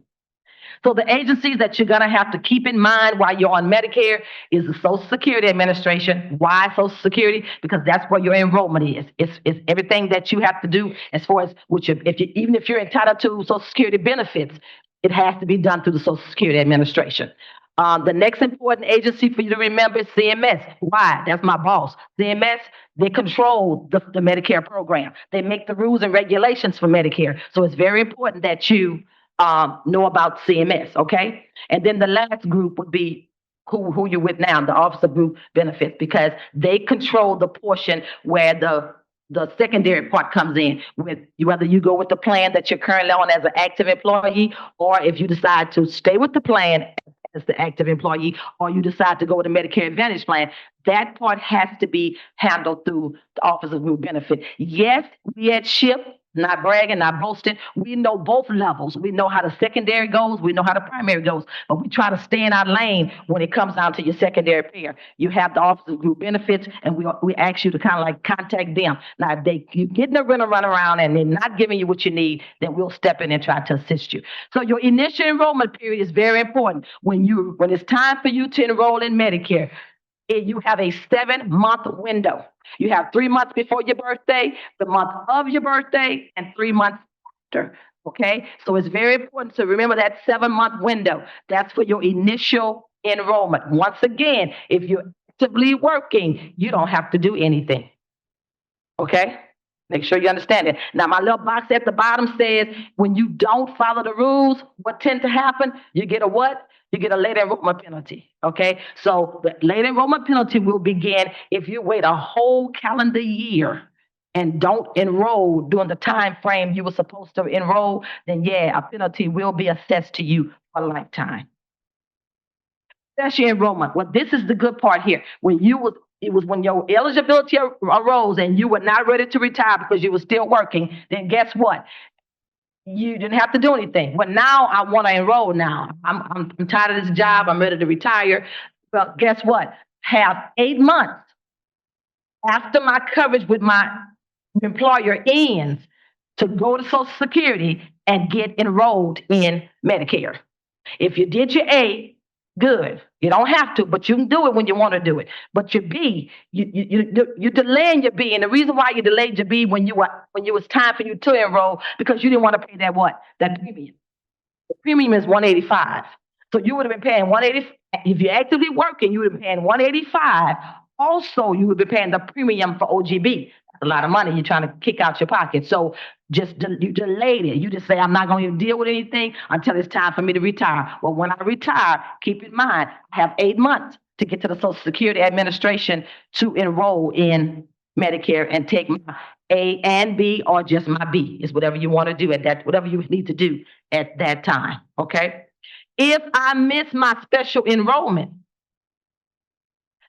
So the agencies that you're going to have to keep in mind while you're on Medicare is the Social Security Administration. Why Social Security? Because that's where your enrollment is. It's everything that you have to do as far as even if you're entitled to Social Security benefits, it has to be done through the Social Security Administration. The next important agency for you to remember is CMS. Why? That's my boss. CMS, they control the Medicare program. They make the rules and regulations for Medicare. So it's very important that you know about CMS, okay? And then the last group would be who you're with now, the Office of Group Benefits, because they control the portion where the secondary part comes in, with whether you go with the plan that you're currently on as an active employee, or if you decide to stay with the plan as the active employee, or you decide to go with a Medicare Advantage plan, that part has to be handled through the Office of Group Benefit. Yes, we at SHIP, not bragging, not boasting, we know both levels. We know how the secondary goes, we know how the primary goes, but we try to stay in our lane when it comes down to your secondary payer. You have the Office of Group Benefits, and we ask you to kind of like contact them. Now, if you're getting a run around and they're not giving you what you need, then we'll step in and try to assist you. So your initial enrollment period is very important. When it's time for you to enroll in Medicare, you have a 7-month window. You have 3 months before your birthday, the month of your birthday, and 3 months after. Okay? So it's very important to remember that 7-month window. That's for your initial enrollment. Once again, if you're actively working, you don't have to do anything. Okay? Make sure you understand it. Now, my little box at the bottom says, when you don't follow the rules, what tends to happen? You get a what? You get a late enrollment penalty, okay? So the late enrollment penalty will begin if you wait a whole calendar year and don't enroll during the time frame you were supposed to enroll, then yeah, a penalty will be assessed to you for a lifetime. That's your enrollment. Well, this is the good part here. It was when your eligibility arose and you were not ready to retire because you were still working, then guess what? You didn't have to do anything. But now I want to enroll now. I'm tired of this job. I'm ready to retire. Well, guess what? Have 8 months after my coverage with my employer ends to go to Social Security and get enrolled in Medicare. If you did your A, good. You don't have to, but you can do it when you want to do it. But your B, you're delaying your B, and the reason why you delayed your B when it was time for you to enroll, because you didn't want to pay that premium. The premium is $185, so you would have been paying $180 if you're actively working. You would have been paying $185. Also, you would be paying the premium for OGB. That's a lot of money you're trying to kick out your pocket. So you delayed it. You just say, I'm not going to deal with anything until it's time for me to retire. Well, when I retire, keep in mind, I have 8 months to get to the Social Security Administration to enroll in Medicare and take my A and B, or just my B. It's whatever you want to do whatever you need to do at that time. Okay. If I miss my special enrollment,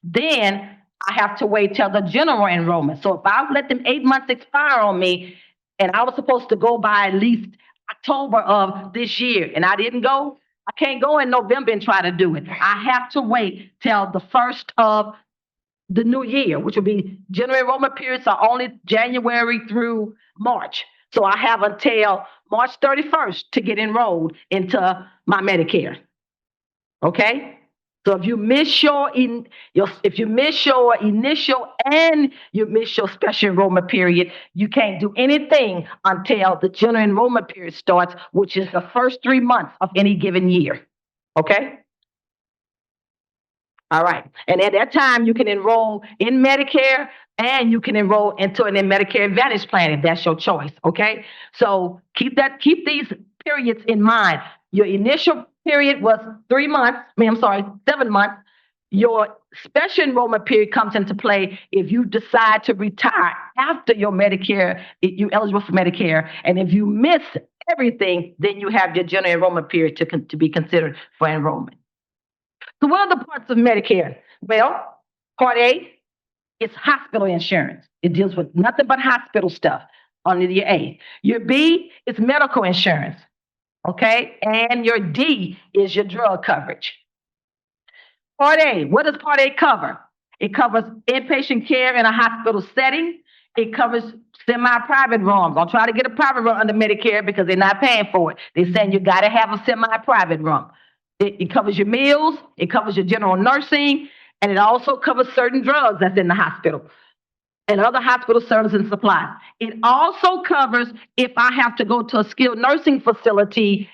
then I have to wait till the general enrollment. So if I let them 8 months expire on me, and I was supposed to go by at least October of this year, and I didn't go, I can't go in November and try to do it. I have to wait till the first of the new year, which will be general enrollment periods are only January through March. So I have until March 31st to get enrolled into my Medicare. Okay? So if you miss your initial and you miss your special enrollment period, you can't do anything until the general enrollment period starts, which is the first 3 months of any given year. Okay? All right. And at that time, you can enroll in Medicare and you can enroll into a Medicare Advantage plan if that's your choice. Okay. So keep these periods in mind. Your initial period was 3 months. 7 months. Your special enrollment period comes into play if you decide to retire after your Medicare, you're eligible for Medicare. And if you miss everything, then you have your general enrollment period to be considered for enrollment. So what are the parts of Medicare? Well, Part A is hospital insurance. It deals with nothing but hospital stuff under your A. Your B is medical insurance, okay? And your D is your drug coverage. Part A, what does Part A cover? It covers inpatient care in a hospital setting. It covers semi-private rooms. Don't try to get a private room under Medicare because they're not paying for it. They're saying you got to have a semi-private room. It covers your meals, it covers your general nursing, and it also covers certain drugs that's in the hospital and other hospital services and supplies. It also covers if I have to go to a skilled nursing facility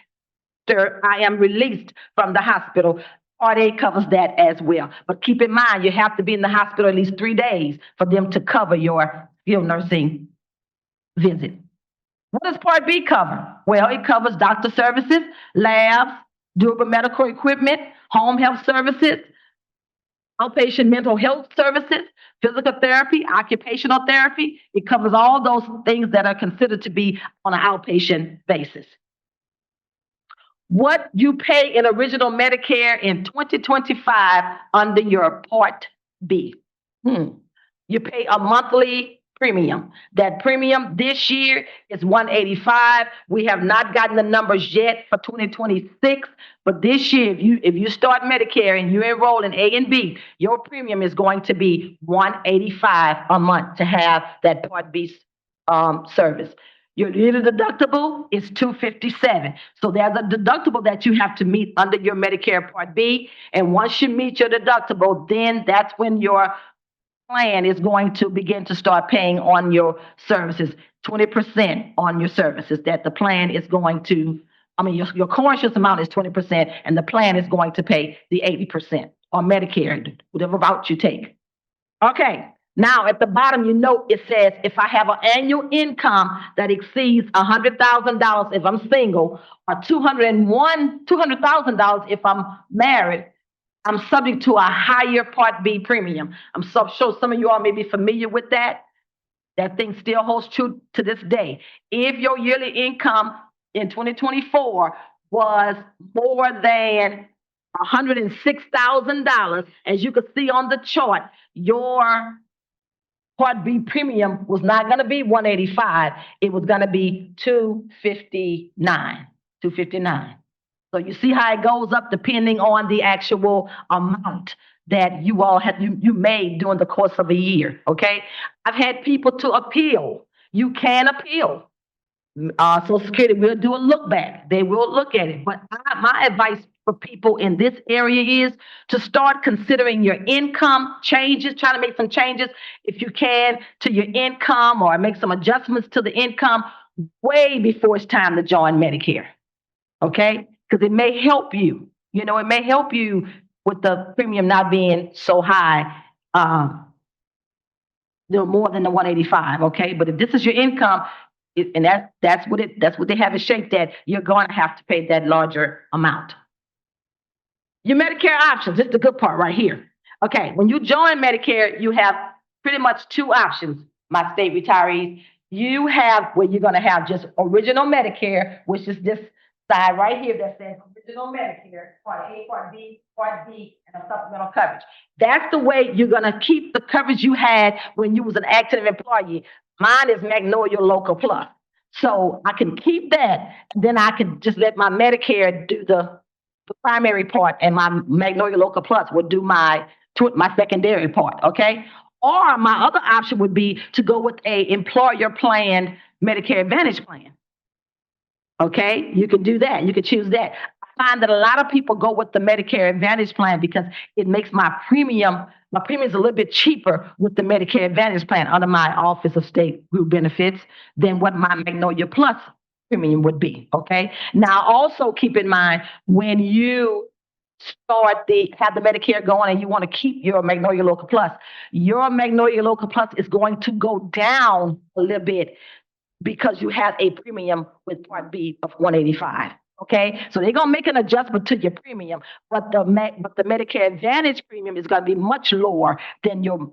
after I am released from the hospital. Part A covers that as well. But keep in mind, you have to be in the hospital at least 3 days for them to cover your skilled nursing visit. What does Part B cover? Well, it covers doctor services, labs, durable medical equipment, home health services, outpatient mental health services, physical therapy, occupational therapy. It covers all those things that are considered to be on an outpatient basis. What you pay in original Medicare in 2025 under your Part B. You pay a monthly premium. That premium this year is $185. We have not gotten the numbers yet for 2026, but this year, if you start Medicare and you enroll in A and B, your premium is going to be $185 a month to have that Part B service. Your yearly deductible is $257. So there's a deductible that you have to meet under your Medicare Part B, and once you meet your deductible, then that's when your plan is going to begin to start paying on your services, 20% on your services that the plan is going to, your co-insurance amount is 20% and the plan is going to pay the 80% on Medicare, whatever route you take. Okay, now at the bottom, it says if I have an annual income that exceeds $100,000 if I'm single or $200,000 if I'm married, I'm subject to a higher Part B premium. I'm so sure some of you all may be familiar with that. That thing still holds true to this day. If your yearly income in 2024 was more than $106,000, as you can see on the chart, your Part B premium was not going to be $185. It was going to be $259. So you see how it goes up depending on the actual amount that you all you made during the course of a year, okay? I've had people to appeal. You can appeal. Social Security will do a look back. They will look at it. But my advice for people in this area is to start considering your income changes, try to make some changes if you can to your income or make some adjustments to the income way before it's time to join Medicare, okay? Because it may help you. It may help you with the premium not being so high, more than the $185, okay? But if this is your income, and that's what they have it shaped at, you're going to have to pay that larger amount. Your Medicare options, this is the good part right here. Okay, when you join Medicare, you have pretty much two options, my state retirees. You have where you're going to have just original Medicare, which is this side right here that says original Medicare, Part A, Part B, Part D, and a supplemental coverage. That's the way you're going to keep the coverage you had when you was an active employee. Mine is Magnolia Local Plus. So I can keep that. Then I can just let my Medicare do the primary part, and my Magnolia Local Plus will do my secondary part, okay? Or my other option would be to go with a employer planned Medicare Advantage plan. Okay, you can do that. You can choose that. I find that a lot of people go with the Medicare Advantage plan because it makes my premium is a little bit cheaper with the Medicare Advantage plan under my Office of State Group Benefits than what my Magnolia Plus premium would be. Okay. Now, also keep in mind when you have the Medicare going and you want to keep your Magnolia Local Plus, your Magnolia Local Plus is going to go down a little bit because you have a premium with Part B of 185. Okay, so they're gonna make an adjustment to your premium, but the Medicare Advantage premium is gonna be much lower than your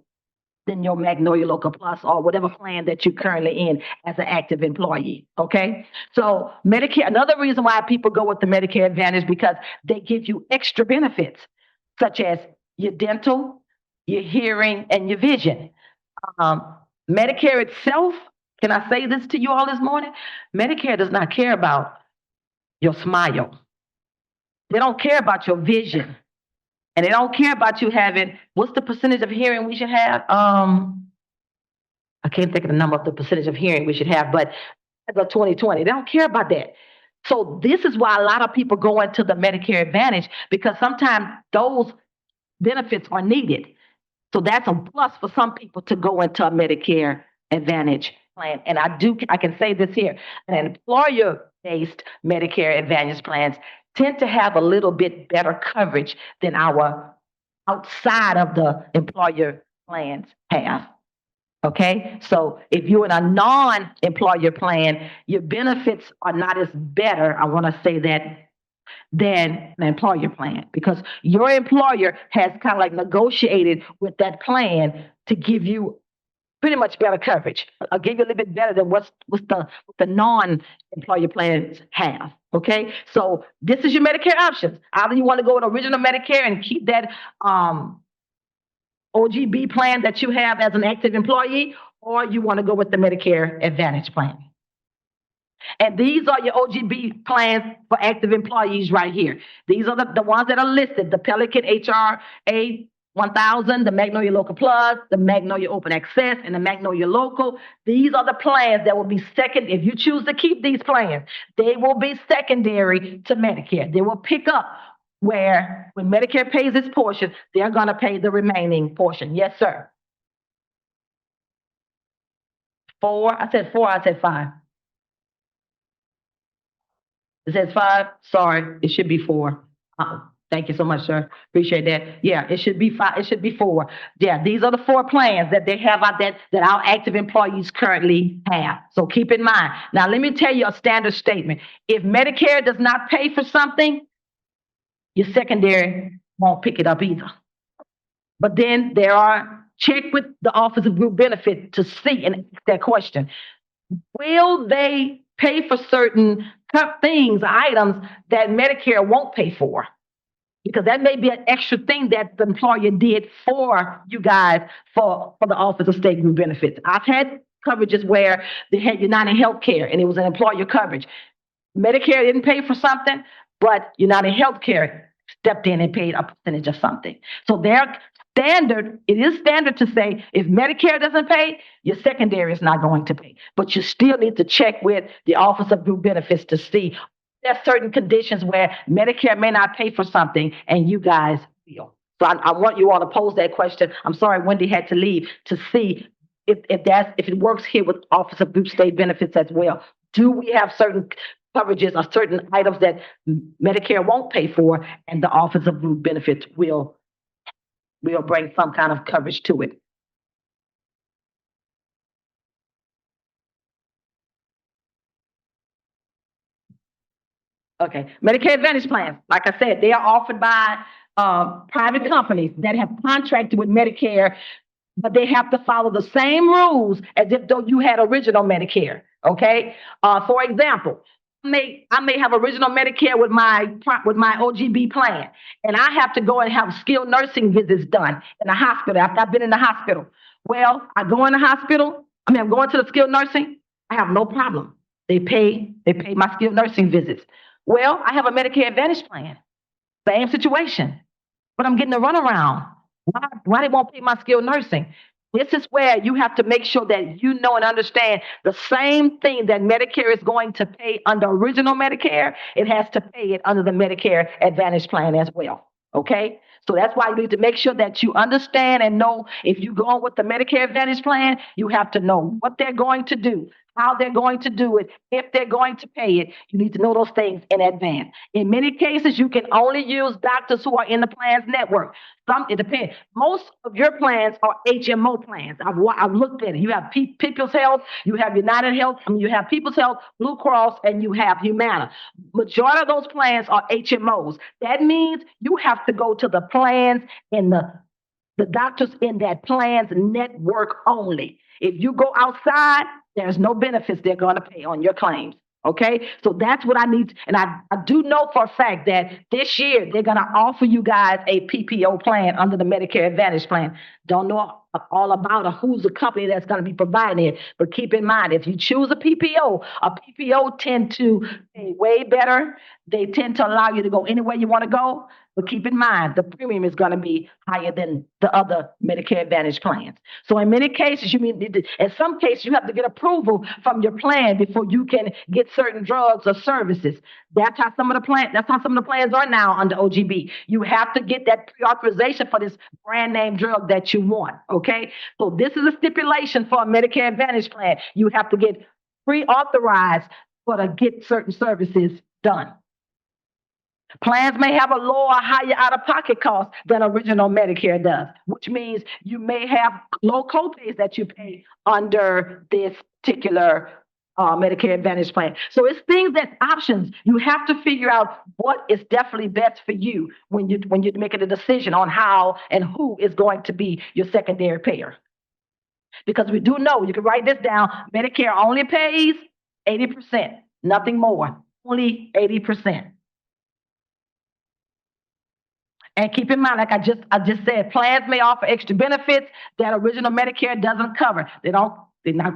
Magnolia Local Plus or whatever plan that you're currently in as an active employee. Okay, so Medicare. Another reason why people go with the Medicare Advantage because they give you extra benefits such as your dental, your hearing, and your vision. Medicare itself. Can I say this to you all this morning? Medicare does not care about your smile. They don't care about your vision. And they don't care about you having, what's the percentage of hearing we should have? I can't think of the number of the percentage of hearing we should have, but as of 2020, they don't care about that. So this is why a lot of people go into the Medicare Advantage because sometimes those benefits are needed. So that's a plus for some people to go into a Medicare Advantage plan. And I can say this here, an employer-based Medicare Advantage plans tend to have a little bit better coverage than our outside of the employer plans have. Okay, so if you're in a non-employer plan, your benefits are not as better, I want to say that, than an employer plan because your employer has kind of like negotiated with that plan to give you pretty much better coverage. I'll give you a little bit better than what the non-employer plans have. Okay, so this is your Medicare options. Either you want to go with original Medicare and keep that OGB plan that you have as an active employee, or you want to go with the Medicare Advantage plan. And these are your OGB plans for active employees right here. These are the ones that are listed: the Pelican HRA 1000, the Magnolia Local Plus, the Magnolia Open Access, and the Magnolia Local. These are the plans that will be second. If you choose to keep these plans, they will be secondary to Medicare. They will pick up where when Medicare pays its portion, they're going to pay the remaining portion. Yes, sir. 4. I said 4. I said 5. It says 5. Sorry, it should be 4. Thank you so much, sir. Appreciate that. Yeah, it should be 5. It should be 4. Yeah, these are the 4 plans that they have out there that our active employees currently have. So keep in mind. Now, let me tell you a standard statement. If Medicare does not pay for something, your secondary won't pick it up either. But then check with the Office of Group Benefit to see and ask that question. Will they pay for certain things, items that Medicare won't pay for? Because that may be an extra thing that the employer did for you guys for the Office of State Group Benefits. I've had coverages where they had United Healthcare and it was an employer coverage. Medicare didn't pay for something, but United Healthcare stepped in and paid a percentage of something. So it is standard to say if Medicare doesn't pay, your secondary is not going to pay. But you still need to check with the Office of Group Benefits to see there's certain conditions where Medicare may not pay for something and you guys will. So I want you all to pose that question. I'm sorry Wendy had to leave to see if it works here with Office of Group State Benefits as well. Do we have certain coverages or certain items that Medicare won't pay for and the Office of Group Benefits will bring some kind of coverage to it? Okay, Medicare Advantage plans, like I said, they are offered by private companies that have contracted with Medicare, but they have to follow the same rules as if though you had original Medicare. Okay, for example, I may have original Medicare with my OGB plan, and I have to go and have skilled nursing visits done in the hospital after I've been in the hospital. Well, I go in the hospital. I'm going to the skilled nursing. I have no problem. They pay my skilled nursing visits. Well, I have a Medicare Advantage plan. Same situation, but I'm getting a runaround. Why they won't pay my skilled nursing? This is where you have to make sure that you know and understand the same thing that Medicare is going to pay under original Medicare, it has to pay it under the Medicare Advantage plan as well. Okay? So that's why you need to make sure that you understand and know if you go on with the Medicare Advantage plan, you have to know what they're going to do, how they're going to do it, if they're going to pay it. You need to know those things in advance. In many cases, you can only use doctors who are in the plan's network. It depends. Most of your plans are HMO plans. I've looked at it. You have People's Health, you have United Health, you have People's Health, Blue Cross, and you have Humana. Majority of those plans are HMOs. That means you have to go to the plans and the doctors in that plan's network only. If you go outside, there's no benefits they're going to pay on your claims. Okay, so that's what I need. And I do know for a fact that this year they're going to offer you guys a PPO plan under the Medicare Advantage plan. Don't know all about or who's the company that's going to be providing it. But keep in mind, if you choose a PPO tend to pay way better. They tend to allow you to go anywhere you want to go. But keep in mind, the premium is going to be higher than the other Medicare Advantage plans. So in many cases, in some cases, you have to get approval from your plan before you can get certain drugs or services. That's how some of the plans are now under OGB. You have to get that pre-authorization for this brand name drug that you want. Okay, so this is a stipulation for a Medicare Advantage plan. You have to get pre-authorized to get certain services done. Plans may have a lower or higher out-of-pocket cost than original Medicare does, which means you may have low copays that you pay under this particular Medicare Advantage plan. So it's things that's options. You have to figure out what is definitely best for you when you're making a decision on how and who is going to be your secondary payer. Because we do know, you can write this down, Medicare only pays 80%, nothing more, only 80%. And keep in mind, like I just said, plans may offer extra benefits that original Medicare doesn't cover. They don't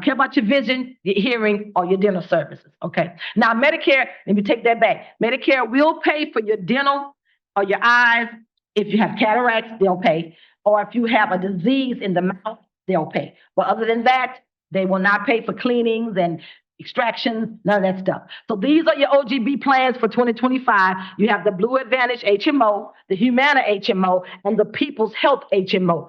care about your vision, your hearing, or your dental services. Okay. Now Medicare, let me take that back. Medicare will pay for your dental or your eyes. If you have cataracts, they'll pay. Or if you have a disease in the mouth, they'll pay. But other than that, they will not pay for cleanings and extractions, none of that stuff. So these are your OGB plans for 2025. You have the Blue Advantage HMO, the Humana HMO, and the People's Health HMO.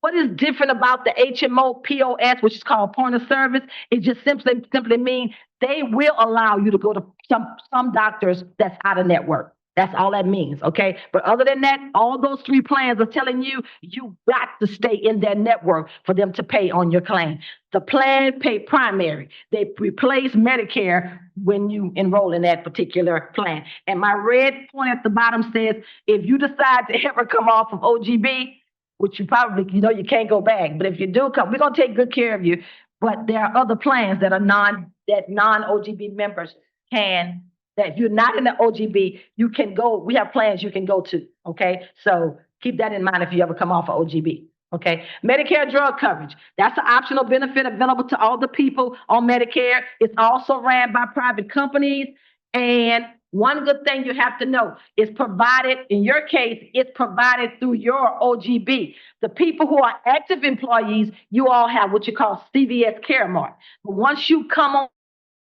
What is different about the HMO POS, which is called point of service? It just simply means they will allow you to go to some doctors that's out of network. That's all that means, okay? But other than that, all those three plans are telling you, you got to stay in their network for them to pay on your claim. The plan pay primary. They replace Medicare when you enroll in that particular plan. And my red point at the bottom says, if you decide to ever come off of OGB, which you probably, you can't go back. But if you do come, we're going to take good care of you. But there are other plans that are non-OGB members can. That if you're not in the OGB, you can go. We have plans you can go to. Okay, so keep that in mind if you ever come off of OGB. Okay, Medicare drug coverage. That's an optional benefit available to all the people on Medicare. It's also ran by private companies. And one good thing you have to know is provided, in your case, it's provided through your OGB. The people who are active employees, you all have what you call CVS Care Mart. But once you come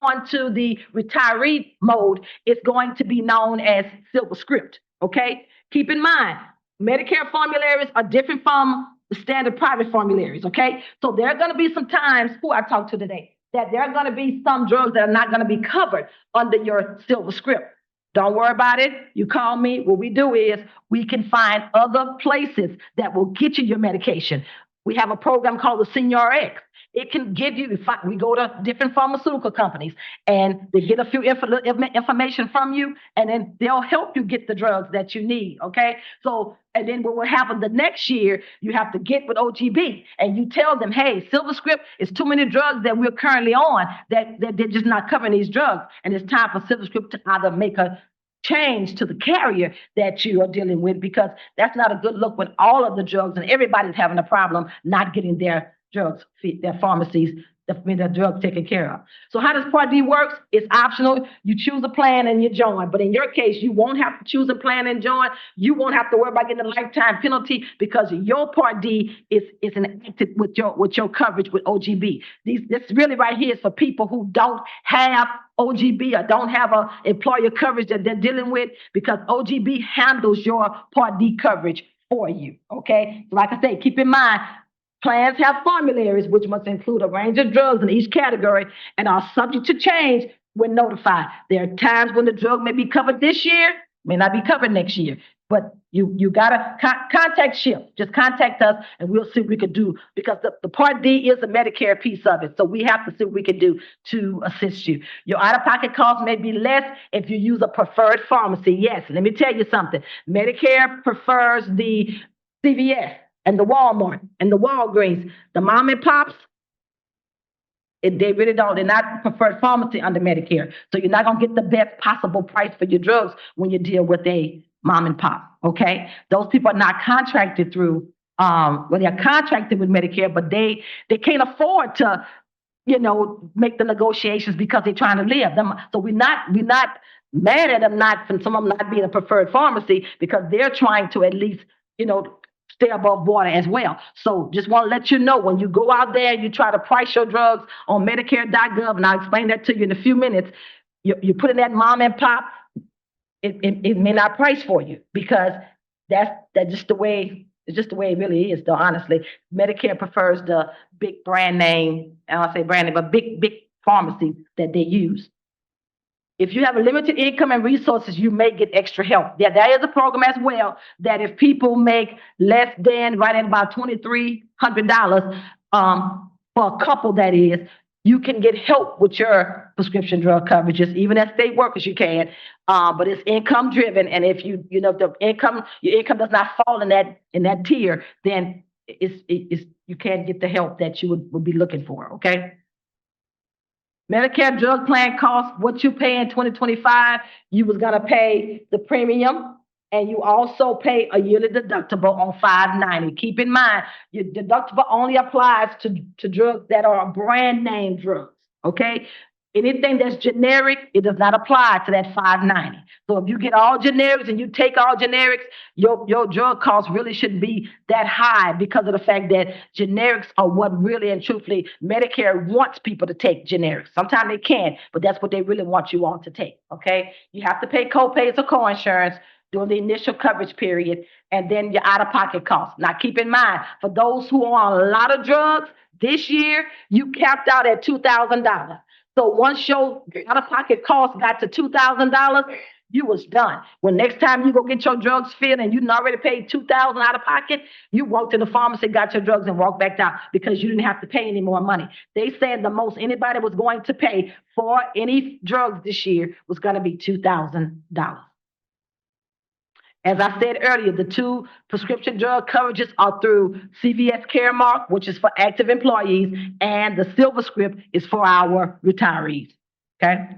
onto the retiree mode, it's going to be known as Silver Script, okay? Keep in mind, Medicare formularies are different from the standard private formularies, okay? So there are going to be some times, who I talked to today, that there are going to be some drugs that are not going to be covered under your Silver Script. Don't worry about it. You call me. What we do is we can find other places that will get you your medication. We have a program called the Senior X. It can give you, we go to different pharmaceutical companies and they get a few information from you and then they'll help you get the drugs that you need, okay? So, and then what will happen the next year, you have to get with OGB and you tell them, hey, Silver Script is too many drugs that we're currently on that they're just not covering these drugs. And it's time for Silver Script to either make a change to the carrier that you are dealing with, because that's not a good look when all of the drugs and everybody's having a problem not getting their drugs, their pharmacies the drug taken care of. So how does Part D works? It's optional. You choose a plan and you join. But in your case, you won't have to choose a plan and join. You won't have to worry about getting a lifetime penalty because your Part D is enacted with your coverage with OGB. This really right here is for people who don't have OGB or don't have a employer coverage that they're dealing with, because OGB handles your Part D coverage for you. Okay, so like I say, keep in mind, plans have formularies which must include a range of drugs in each category and are subject to change when notified. There are times when the drug may be covered this year, may not be covered next year. But you gotta contact SHIP. Just contact us and we'll see what we can do, because the Part D is a Medicare piece of it. So we have to see what we can do to assist you. Your out-of-pocket costs may be less if you use a preferred pharmacy. Yes, let me tell you something. Medicare prefers the CVS and the Walmart and the Walgreens. The mom and pops, they really don't. They're not preferred pharmacy under Medicare. So you're not gonna get the best possible price for your drugs when you deal with a mom and pop, okay? Those people are not contracted through, they're contracted with Medicare, but they can't afford to, make the negotiations because they're trying to live. So we're not mad at them some of them not being a preferred pharmacy, because they're trying to at least, stay above water as well. So just want to let you know, when you go out there and you try to price your drugs on Medicare.gov, and I'll explain that to you in a few minutes, you put in that mom and pop, it may not price for you, because that's just the way, it's just the way it really is, though, honestly. Medicare prefers the big brand name, I don't say brand name, but big pharmacies that they use. If you have a limited income and resources, you may get extra help. There is a program as well that if people make less than right at about $2,300 for a couple, that is, you can get help with your prescription drug coverages. Even as state workers, you can. But it's income driven, and if your income does not fall in that tier, then you can't get the help that you would be looking for. Okay. Medicare drug plan costs, what you pay in 2025, you was gonna pay the premium, and you also pay a yearly deductible on $590. Keep in mind, your deductible only applies to drugs that are brand name drugs, okay? Anything that's generic, it does not apply to that $590. So if you get all generics and you take all generics, your drug costs really shouldn't be that high, because of the fact that generics are what really and truthfully Medicare wants people to take generics. Sometimes they can, but that's what they really want you all to take, okay? You have to pay co-pays or co-insurance during the initial coverage period, and then your out-of-pocket costs. Now, keep in mind, for those who are on a lot of drugs, this year, you capped out at $2,000. So once your out-of-pocket costs got to $2,000, you was done. When next time you go get your drugs filled and you already paid $2,000 out of pocket, you walked to the pharmacy, got your drugs, and walked back out, because you didn't have to pay any more money. They said the most anybody was going to pay for any drugs this year was going to be $2,000. As I said earlier, the two prescription drug coverages are through CVS Caremark, which is for active employees, and the Silver Script is for our retirees, okay?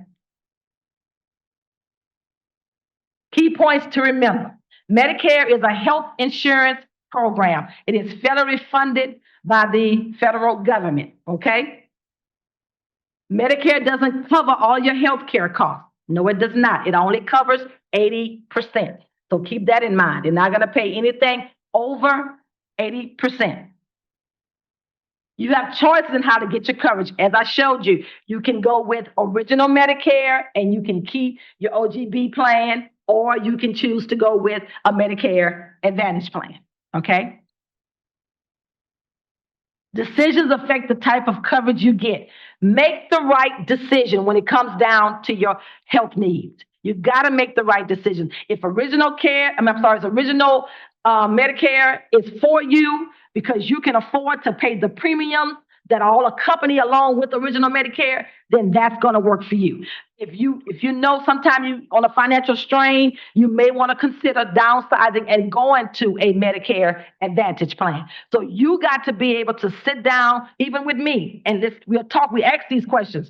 Key points to remember. Medicare is a health insurance program. It is federally funded by the federal government, okay? Medicare doesn't cover all your health care costs. No, it does not. It only covers 80%. So keep that in mind. You're not going to pay anything over 80%. You have choices in how to get your coverage. As I showed you, you can go with original Medicare and you can keep your OGB plan, or you can choose to go with a Medicare Advantage plan, okay? Decisions affect the type of coverage you get. Make the right decision when it comes down to your health needs. You got to make the right decision. If original Medicare is for you because you can afford to pay the premium that all accompany along with original Medicare, then that's going to work for you. If you know sometime you on a financial strain, you may want to consider downsizing and going to a Medicare Advantage plan. So you got to be able to sit down, even with me, and we ask these questions.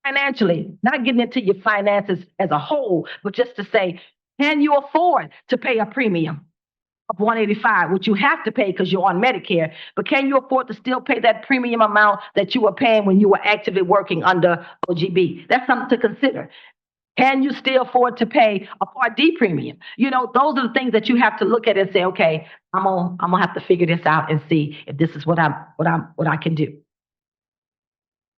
Financially, not getting into your finances as a whole, but just to say, can you afford to pay a premium? of $185, which you have to pay because you're on Medicare, but can you afford to still pay that premium amount that you were paying when you were actively working under OGB? That's something to consider. Can you still afford to pay a Part D premium? You know, those are the things that you have to look at and say, okay, I'm gonna have to figure this out and see if this is what I can do.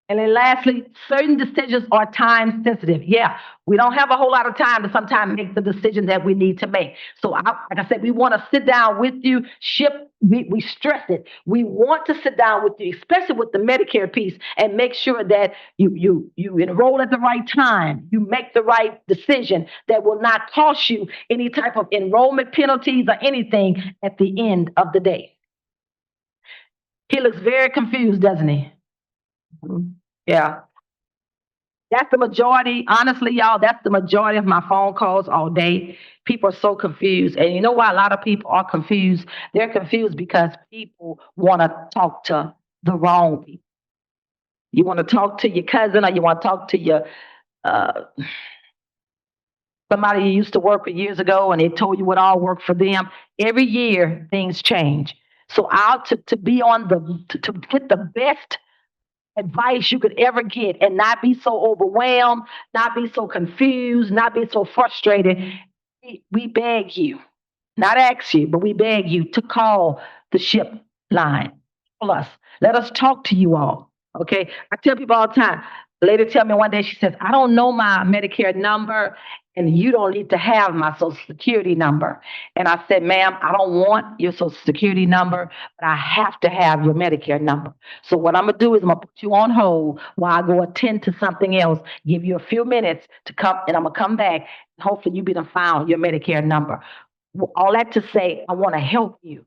And then lastly, certain decisions are time sensitive. Yeah, we don't have a whole lot of time to sometimes make the decision that we need to make. So like I said, we want to sit down with you. We stress it. We want to sit down with you, especially with the Medicare piece, and make sure that you enroll at the right time. You make the right decision that will not cost you any type of enrollment penalties or anything at the end of the day. He looks very confused, doesn't he? Yeah. That's the majority. Honestly, y'all, that's the majority of my phone calls all day. People are so confused. And you know why a lot of people are confused? They're confused because people want to talk to the wrong people. You want to talk to your cousin, or you want to talk to your somebody you used to work with years ago, and they told you what all worked for them. Every year, things change. So to be on to get the best advice you could ever get and not be so overwhelmed, not be so confused, not be so frustrated, we beg you, not ask you, but we beg you to call the SHIP line. Call us. Let us talk to you all. Okay? I tell people all the time. A lady tell me one day, she says, I don't know my Medicare number, and you don't need to have my Social Security number. And I said, ma'am, I don't want your Social Security number, but I have to have your Medicare number. So what I'm going to do is I'm going to put you on hold while I go attend to something else, give you a few minutes to come, and I'm going to come back. Hopefully you'll be done found your Medicare number. All that to say, I want to help you.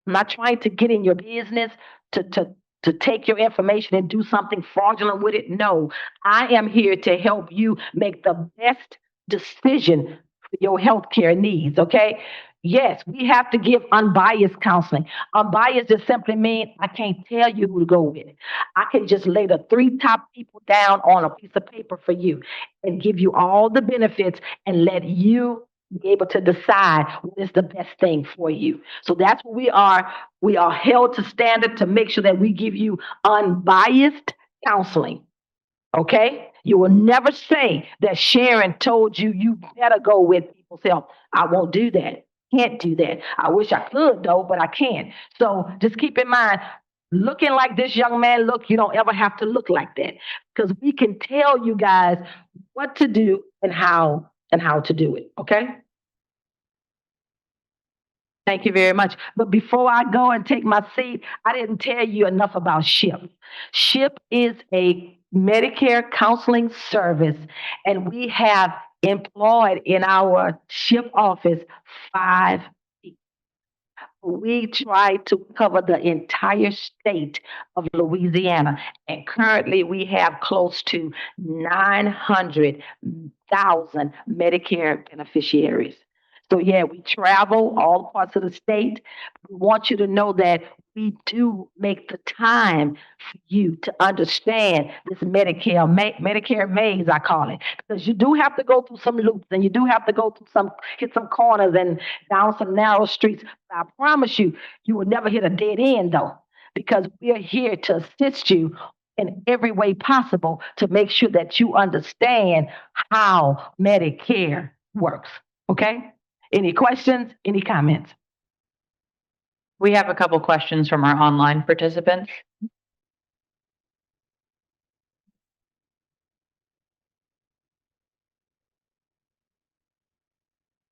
I'm not trying to get in your business to take your information and do something fraudulent with it. No, I am here to help you make the best decision for your healthcare needs, okay? Yes, we have to give unbiased counseling. Unbiased just simply means I can't tell you who to go with. I can just lay the 3 top people down on a piece of paper for you and give you all the benefits and let you be able to decide what is the best thing for you. So that's what we are. We are held to standard to make sure that we give you unbiased counseling. Okay? You will never say that Sharon told you you better go with people's help. I won't do that. Can't do that. I wish I could though, but I can't. So just keep in mind, looking like this young man look, you don't ever have to look like that, because we can tell you guys what to do and how to do it. Okay? Thank you very much. But before I go and take my seat, I didn't tell you enough about SHIP. SHIP is a Medicare counseling service, and we have employed in our SHIP office 5 people. We try to cover the entire state of Louisiana, and currently we have close to 900,000 Medicare beneficiaries. So yeah, we travel all parts of the state. We want you to know that we do make the time for you to understand this Medicare maze, I call it, because you do have to go through some loops, and you do have to go through hit some corners and down some narrow streets. But I promise you, you will never hit a dead end though, because we are here to assist you in every way possible to make sure that you understand how Medicare works. Okay? Any questions? Any comments? We have a couple questions from our online participants.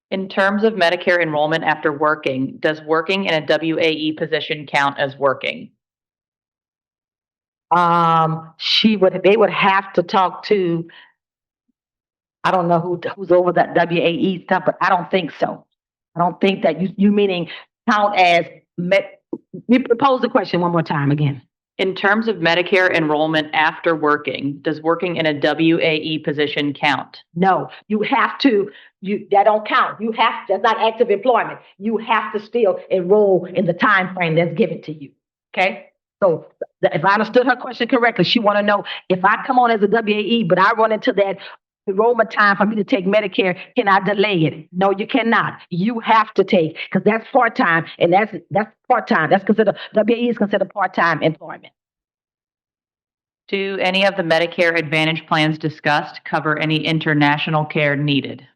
In terms of Medicare enrollment after working, does working in a WAE position count as working? They would have to talk to, I don't know who's over that WAE stuff, but I don't think so. I don't think that you meaning count as pose the question one more time again. In terms of Medicare enrollment after working, does working in a WAE position count? No, you have to, that don't count. That's not active employment. You have to still enroll in the time frame that's given to you. Okay? So if I understood her question correctly, she want to know if I come on as a WAE, but I run into that enrollment time for me to take Medicare, can I delay it? No, you cannot. You have to take, because that's part-time, and that's part-time. That's considered, WAE is considered part-time employment. Do any of the Medicare Advantage plans discussed cover any international care needed?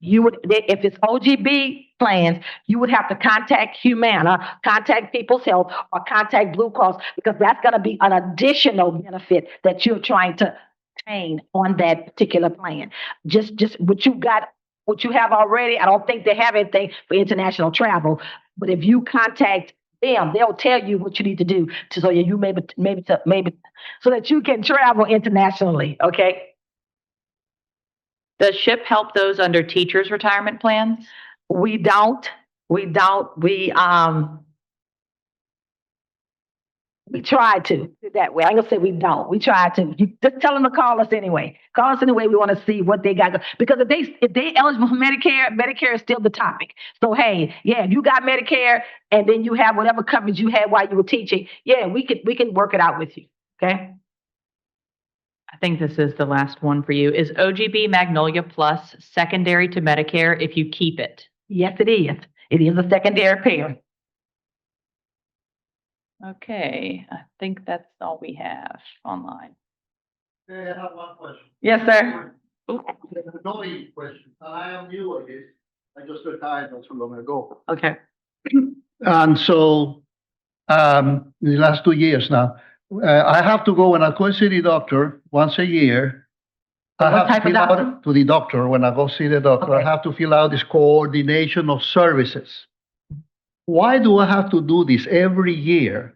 You would, if it's OGB plans, you would have to contact Humana, contact People's Health, or contact Blue Cross, because that's going to be an additional benefit that you're trying to obtain on that particular plan. Just what you got, what you have already. I don't think they have anything for international travel, but if you contact them, they'll tell you what you need to do to, so you maybe so that you can travel internationally. Okay. Does SHIP help those under teachers' retirement plans? We don't. We try to do that way. I'm gonna say we don't. We try to. You just tell them to call us anyway. Call us anyway. We want to see what they got. Because if they eligible for Medicare, Medicare is still the topic. So hey, yeah, if you got Medicare and then you have whatever coverage you had while you were teaching, yeah, we can work it out with you. Okay. I think this is the last one for you. Is OGB Magnolia Plus secondary to Medicare if you keep it? Yes, it is. It is a secondary payer. Okay, I think that's all we have online. I have one question. Yes, sir. Only question. I am new at this. I just retired not so long ago. Okay. And so, the last 2 years now, I have to go when I go see the doctor once a year. I What have to type of fill doctor? out to the doctor when I go see the doctor. I Okay. have to fill out this coordination of services. Why do I have to do this every year?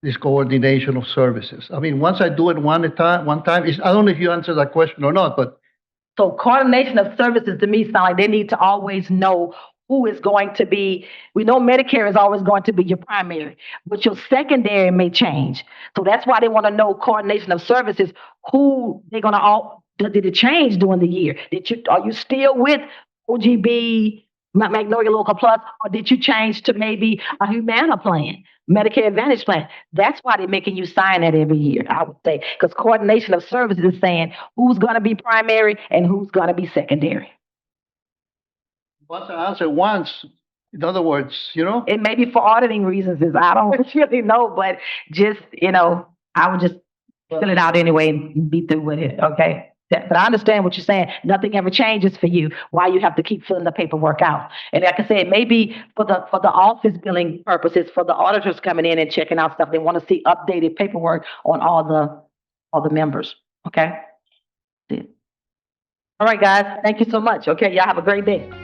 This coordination of services. I mean, once I do it one time, I don't know if you answered that question or not, but So coordination of services to me sound like they need to always know who is going to be. We know Medicare is always going to be your primary, but your secondary may change. So that's why they want to know coordination of services, who they're going to all, did it change during the year? Are you still with OGB, Magnolia Local Plus, or did you change to maybe a Humana plan, Medicare Advantage plan? That's why they're making you sign that every year, I would say, because coordination of services is saying who's going to be primary and who's going to be secondary. once I answer once, in other words, It may be for auditing reasons, I don't really know, but just, I would just fill it out anyway and be through with it, okay? But I understand what you're saying. Nothing ever changes for you. Why you have to keep filling the paperwork out? And like I said, maybe for the office billing purposes, for the auditors coming in and checking out stuff, they want to see updated paperwork on all the members. Okay. All right, guys. Thank you so much. Okay, y'all have a great day.